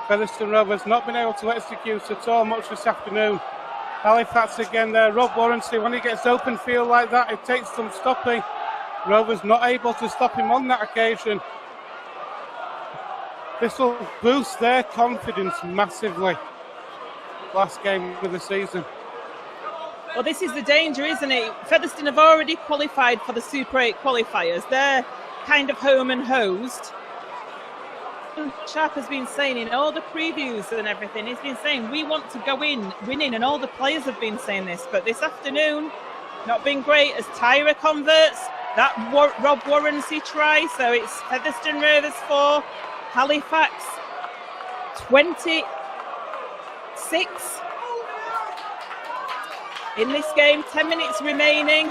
Featherstone Rovers not been able to execute at all much this afternoon. Halifax again there. Rob Warrency, when he gets open field like that, it takes some stopping. Rovers not able to stop him on that occasion. This will boost their confidence massively. Last game of the season. Well, this is the danger, isn't it? Featherstone have already qualified for the Super 8 qualifiers. They're kind of home and hosed. Sharp has been saying in all the previews and everything, he's been saying we want to go in winning, and all the players have been saying this, but this afternoon not been great as Tyra converts that Rob Warrency try. So it's Featherstone Rovers 4, Halifax 26 in this game. 10 minutes remaining.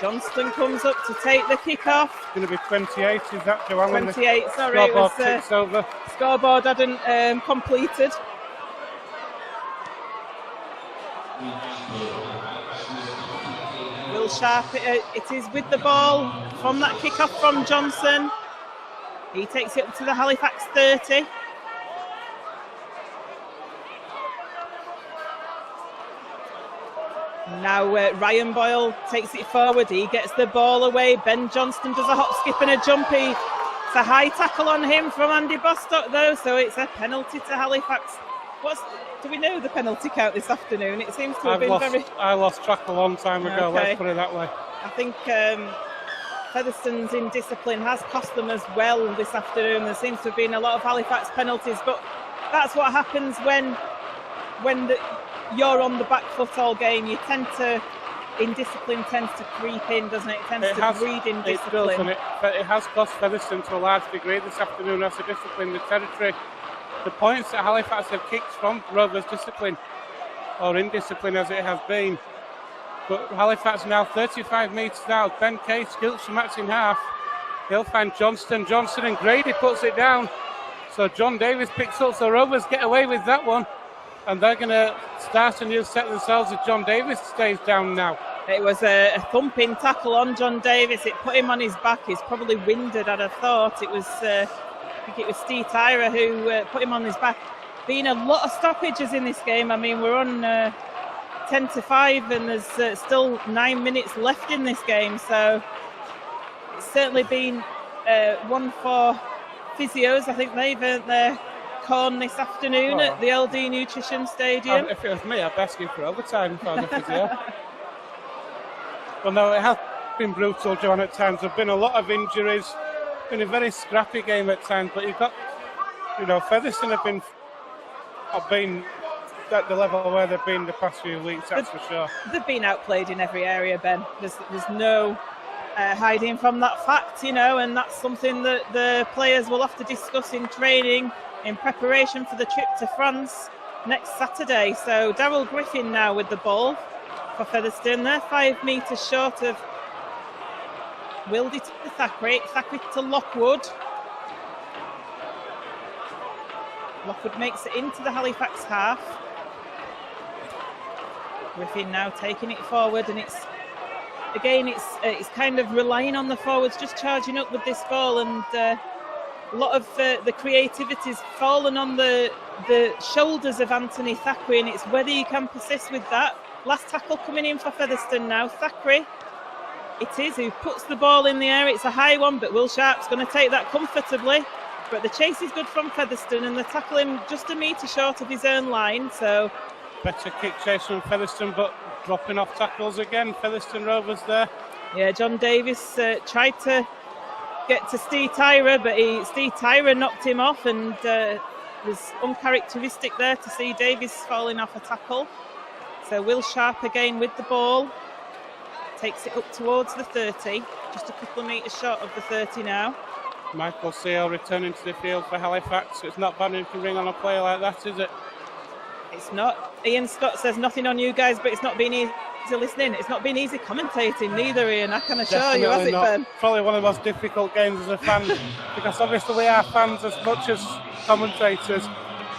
Johnston comes up to take the kick-off. It's going to be 28, is that, Joanne? 28, sorry, it was over. Scoreboard hadn't completed. Will Sharp, it is with the ball from that kick-off from Johnson. He takes it up to the Halifax 30. Now Ryan Boyle takes it forward. He gets the ball away. Ben Johnston does a hop, skip and a jumpy. It's a high tackle on him from Andy Bostock, though, so it's a penalty to Halifax. Do we know the penalty count this afternoon? It seems to have been I lost track a long time ago, okay. Let's put it that way. I think Featherstone's indiscipline has cost them as well this afternoon. There seems to have been a lot of Halifax penalties, but that's what happens when you're on the back foot all game. You tend to, indiscipline tends to creep in, doesn't it? It tends to breed in discipline. It does, but it has cost Featherstone to a large degree this afternoon as a discipline. The territory, the points that Halifax have kicked from Rovers' discipline, or indiscipline as it has been. But Halifax now 35 metres out. Ben Kay skills from Max in half. He'll find Johnson and Grady puts it down. So John Davis picks up, so Rovers get away with that one. And they're going to start a new set themselves if John Davis stays down now. It was a thumping tackle on John Davis. It put him on his back. He's probably winded, I'd have thought. It was, I think it was Steve Tyra who put him on his back. Been a lot of stoppages in this game. I mean, we're on 10-5 and there's still 9 minutes left in this game. So it's certainly been one for physios. I think they've earned their corn this afternoon at the LD Nutrition Stadium. If it was me, I'd be asking for overtime for the physio. Well, no, it has been brutal, John, at times. There have been a lot of injuries. It's been a very scrappy game at times, but you've got, Featherstone have been at the level where they've been the past few weeks, that's for sure. They've been outplayed in every area, Ben. There's no hiding from that fact, and that's something that the players will have to discuss in training in preparation for the trip to France next Saturday. So Daryl Griffin now with the ball for Featherstone. They're 5 metres short of Wildy to Thackeray to Lockwood. Lockwood makes it into the Halifax half. Griffin now taking it forward, and it's kind of relying on the forwards just charging up with this ball, and a lot of the creativity's fallen on the shoulders of Anthony Thackeray, and it's whether you can persist with that. Last tackle coming in for Featherstone now. Thackeray, it is, who puts the ball in the air. It's a high one, but Will Sharp's going to take that comfortably. But the chase is good from Featherstone, and they're tackling just a metre short of his own line, so... Better kick chase from Featherstone, but dropping off tackles again. Featherstone Rovers there. Yeah, John Davis tried to get to Steve Tyra, but Steve Tyra knocked him off, and it was uncharacteristic there to see Davis falling off a tackle. So Will Sharp again with the ball. Takes it up towards the 30, just a couple of metres short of the 30 now. Michael Seal returning to the field for Halifax. It's not bad if you can ring on a player like that, is it? It's not. Ian Scott says nothing on you guys, but it's not been easy listening. It's not been easy commentating neither, Ian. I can assure you, has it, Ben? Probably one of the most difficult games as a fan, because obviously we are fans as much as commentators,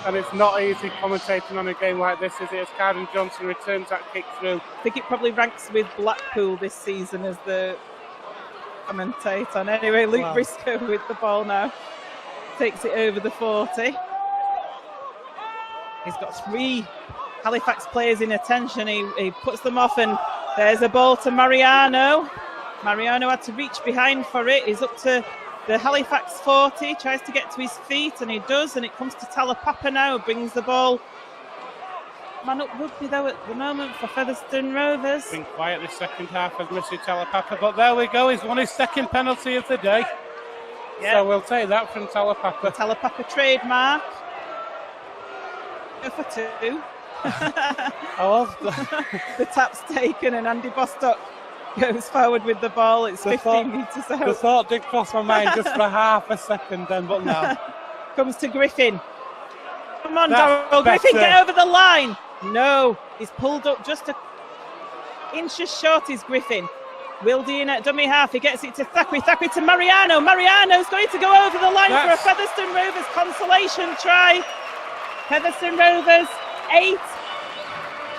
and it's not easy commentating on a game like this, is it? As Carden Johnson returns that kick through. I think it probably ranks with Blackpool this season as the commentator. Anyway, Luke Briscoe with the ball now. Takes it over the 40. He's got 3 Halifax players in attention. He puts them off, and there's a ball to Mariano. Mariano had to reach behind for it. He's up to the Halifax 40, tries to get to his feet, and he does, and it comes to Talapapa now, brings the ball. Man up rugby though at the moment for Featherstone Rovers. Been quiet this second half as Missy Talapapa, but there we go, he's won his second penalty of the day. Yep. So we'll take that from Talapapa. The Talapapa trademark. For 2. The tap's taken, and Andy Bostock goes forward with the ball. It's 15 metres out. The thought did cross my mind just for half a second then, but no. Comes to Griffin. Come on, Daryl Griffin, get over the line. No, he's pulled up just an inch short is Griffin. Wildy in at dummy half. He gets it to Thackeray. Thackeray to Mariano. Mariano's going to go over the line for a Featherstone Rovers consolation try. Featherstone Rovers 8,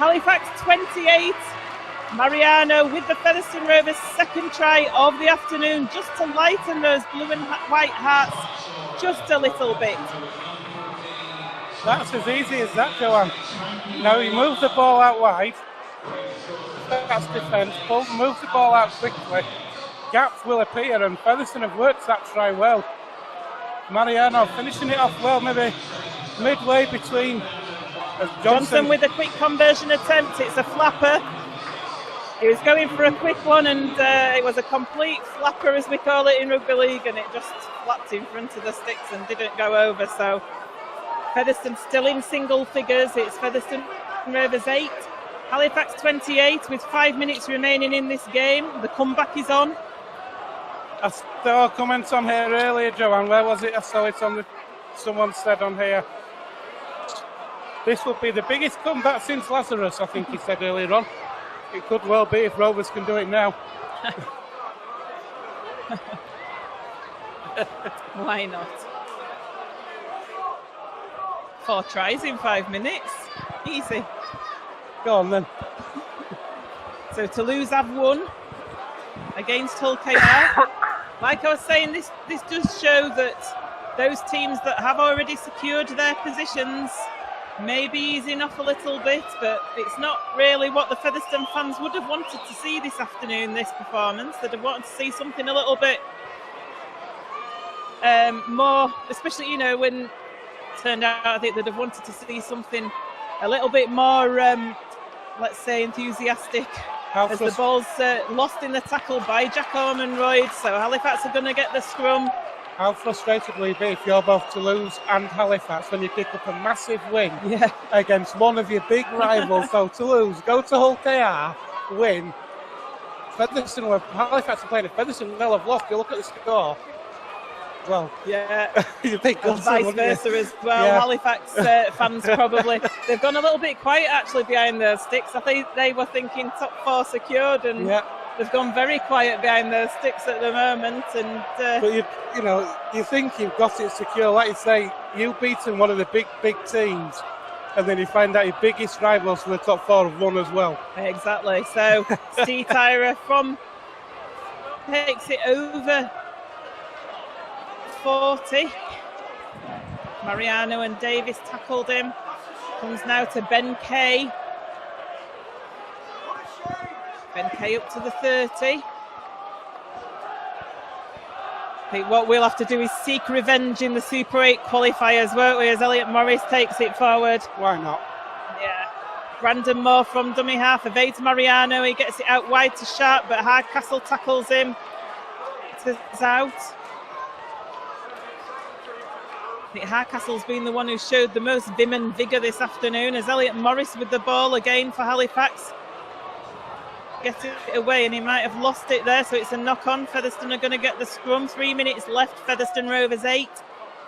Halifax 28. Mariano with the Featherstone Rovers second try of the afternoon, just to lighten those blue and white hearts just a little bit. That's as easy as that, Joanne. Now he moves the ball out wide. That's defence. Moves the ball out quickly. Gaps will appear, and Featherstone have worked that try well. Mariano finishing it off well, maybe midway between. Johnson with a quick conversion attempt. It's a flapper. He was going for a quick one, and it was a complete flapper, as we call it in rugby league, and it just flapped in front of the sticks and didn't go over. So Featherstone still in single figures. It's Featherstone Rovers 8, Halifax 28 with 5 minutes remaining in this game. The comeback is on. I saw comments on here earlier, Joanne. Where was it? I saw it on someone said on here. This would be the biggest comeback since Lazarus, I think he said earlier on. It could well be if Rovers can do it now. Why not? 4 tries in 5 minutes. Easy. Go on then. So Toulouse have won against Hull KR. Like I was saying, this does show that those teams that have already secured their positions may be easing off a little bit, but it's not really what the Featherstone fans would have wanted to see this afternoon, this performance. They'd have wanted to see something a little bit more, especially, when turned out, I think they'd have wanted to see something a little bit more, let's say, enthusiastic. As the ball's lost in the tackle by Jack Ormonroyd, so Halifax are going to get the scrum. How frustrated will you be if you're both Toulouse and Halifax when you pick up a massive win against one of your big rivals? So Toulouse go to Hull KR, win. Featherstone, Halifax are playing at Featherstone, they'll have lost. You look at the score. Well, you think vice versa as well. Halifax fans probably, they've gone a little bit quiet actually behind their sticks. I think they were thinking top 4 secured, and they've gone very quiet behind their sticks at the moment. And but you think you've got it secure, like you say, you've beaten one of the big teams, and then you find out your biggest rivals from the top 4 have won as well. Exactly. So Steve Tyra takes it over 40. Mariano and Davis tackled him. Comes now to Ben Kay. Ben Kay up to the 30. I think what we'll have to do is seek revenge in the Super 8 qualifiers, won't we, as Elliot Morris takes it forward. Why not? Yeah. Brandon Moore from dummy half evades Mariano. He gets it out wide to Sharp, but Hardcastle tackles him. It's out. I think Hardcastle's been the one who showed the most vim and vigour this afternoon, as Elliot Morris with the ball again for Halifax. Gets it away, and he might have lost it there, so it's a knock-on. Featherstone are going to get the scrum. 3 minutes left. Featherstone Rovers 8.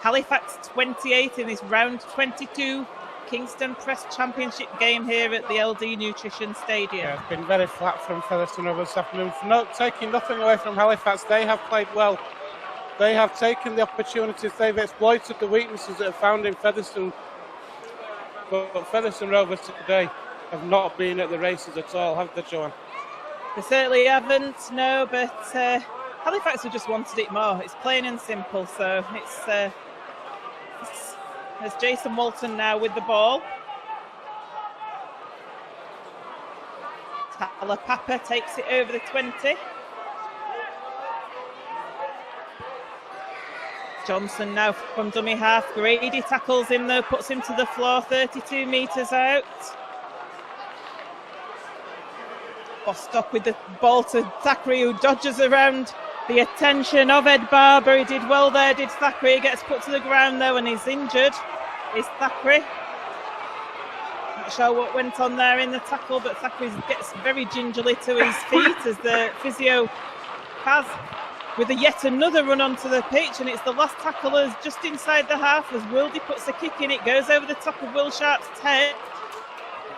Halifax 28 in this round 22 Kingston Press Championship game here at the LD Nutrition Stadium. Yeah, it's been very flat from Featherstone Rovers this afternoon. Taking nothing away from Halifax, they have played well. They have taken the opportunities, they've exploited the weaknesses that are found in Featherstone. But Featherstone Rovers today have not been at the races at all, have they, Joanne? They certainly haven't, no, but Halifax have just wanted it more. It's plain and simple, so it's there's Jason Walton now with the ball. Tyler Papa takes it over the 20. Johnson now from dummy half. Grady tackles him though, puts him to the floor, 32 metres out. Bostock with the ball to Thackeray, who dodges around the attention of Ed Barber. He did well there, did Thackeray. He gets put to the ground though and he's injured. Is Thackeray. Not sure what went on there in the tackle, but Thackeray gets very gingerly to his feet as the physio has with yet another run onto the pitch, and it's the last tacklers just inside the half as Wildy puts a kick in. It goes over the top of Will Sharp's head.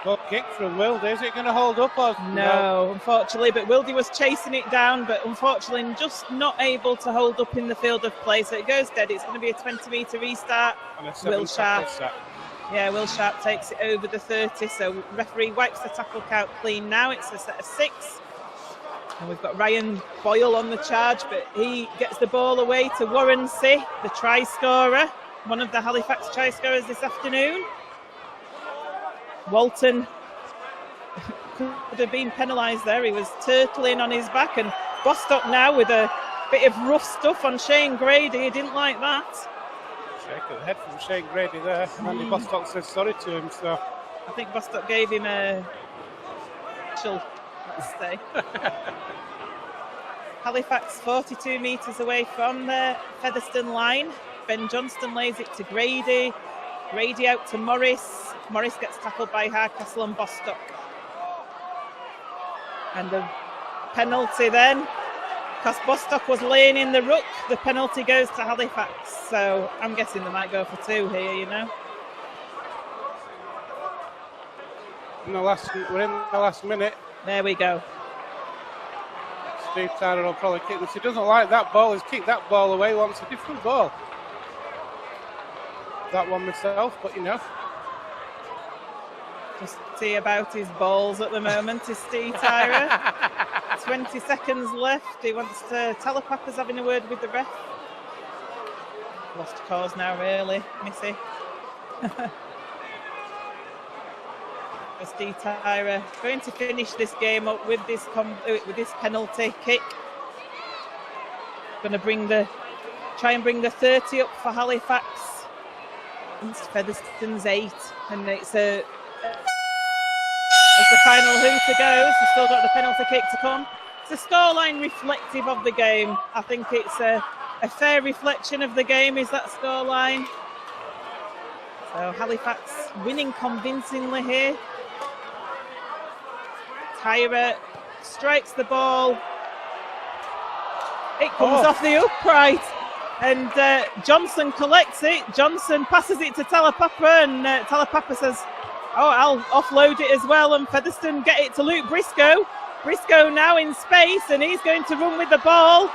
Good kick from Wildy. Is it going to hold up? Or no, unfortunately, but Wildy was chasing it down, but unfortunately just not able to hold up in the field of play, so it goes dead. It's going to be a 20-metre restart. Will Sharp. Yeah, Will Sharp takes it over the 30, so referee wipes the tackle count clean now. It's a set of 6. And we've got Ryan Boyle on the charge, but he gets the ball away to Warren C, the try scorer, one of the Halifax try scorers this afternoon. Walton could have been penalised there. He was turtling on his back, and Bostock now with a bit of rough stuff on Shane Grady. He didn't like that. Shake of the head from Shane Grady there. Andy Bostock says sorry to him, so I think Bostock gave him a chill. Let's say. Halifax 42 metres away from the Featherstone line. Ben Johnston lays it to Grady. Grady out to Morris. Morris gets tackled by Hardcastle and Bostock. And the penalty then, because Bostock was laying in the ruck, the penalty goes to Halifax. So I'm guessing they might go for 2 here, you know. We're in the last minute. There we go. Steve Tyler will probably kick this. He doesn't like that ball. He's kicked that ball away. Wants a different ball. That one myself, but you know. Just see about his balls at the moment is Steve Tyra. 20 seconds left. He wants to. Telepapa's having a word with the ref. Lost cause now, really, Missy. Steve Tyra going to finish this game up with this penalty kick. Going to try and bring the 30 up for Halifax. Featherstone's 8, and it's as the final hooter goes, we've still got the penalty kick to come. It's a scoreline reflective of the game. I think it's a fair reflection of the game, is that scoreline. So Halifax winning convincingly here. Tyra strikes the ball. It comes off the upright, and Johnson collects it. Johnson passes it to Talapapa, and Talapapa says, "Oh, I'll offload it as well." And Featherstone get it to Luke Briscoe. Briscoe now in space, and he's going to run with the ball.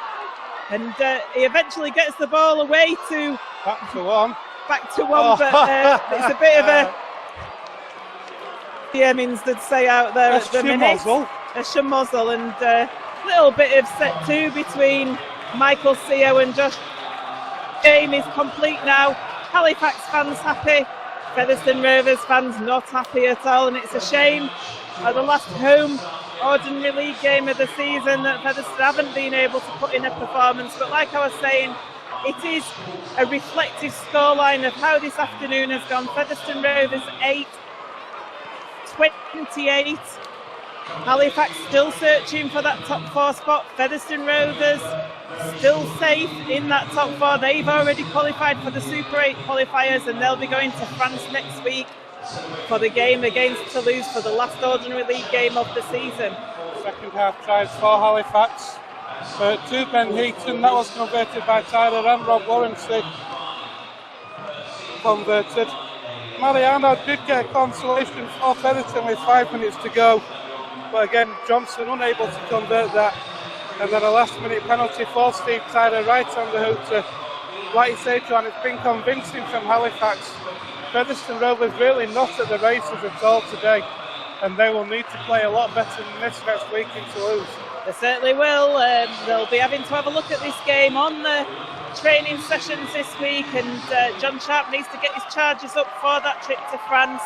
And he eventually gets the ball away to back to one. But it's a bit of a Hemmings did say out there at the minute. A schmozzle, and a little bit of set 2 between Michael Seo and Josh. Game is complete now. Halifax fans happy, Featherstone Rovers fans not happy at all, and it's a shame at the last home Ordinary League game of the season that Featherstone haven't been able to put in a performance. But like I was saying, it is a reflective scoreline of how this afternoon has gone. Featherstone Rovers 8, 28. Halifax still searching for that top 4 spot. Featherstone Rovers still safe in that top 4. They've already qualified for the Super 8 qualifiers, and they'll be going to France next week for the game against Toulouse for the last Ordinary League game of the season. Second half tries for Halifax. To Ben Heaton, that was converted by Tyler and Rob Warrency. Converted. Mariano did get a consolation for Featherstone with 5 minutes to go, but again Johnson unable to convert that, and then a last minute penalty for Steve Tyler right on the hooter. Like you say, John, it's been convincing from Halifax. Featherstone Rovers really not at the races at all today, and they will need to play a lot better than this next week in Toulouse. They certainly will. They'll be having to have a look at this game on the training sessions this week, and John Sharp needs to get his charges up for that trip to France.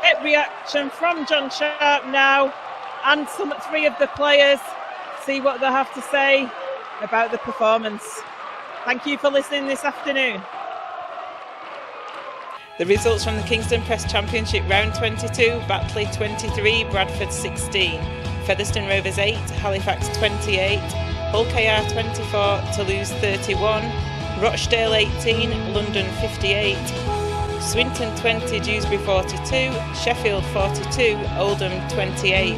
Get reaction from John Sharp now, and 3 of the players, see what they have to say about the performance. Thank you for listening this afternoon. The results from the Kingston Press Championship Round 22, Batley 23, Bradford 16, Featherstone Rovers 8, Halifax 28, Hull KR 24, Toulouse 31, Rochdale 18, London 58, Swinton 20, Dewsbury 42, Sheffield 42, Oldham 28.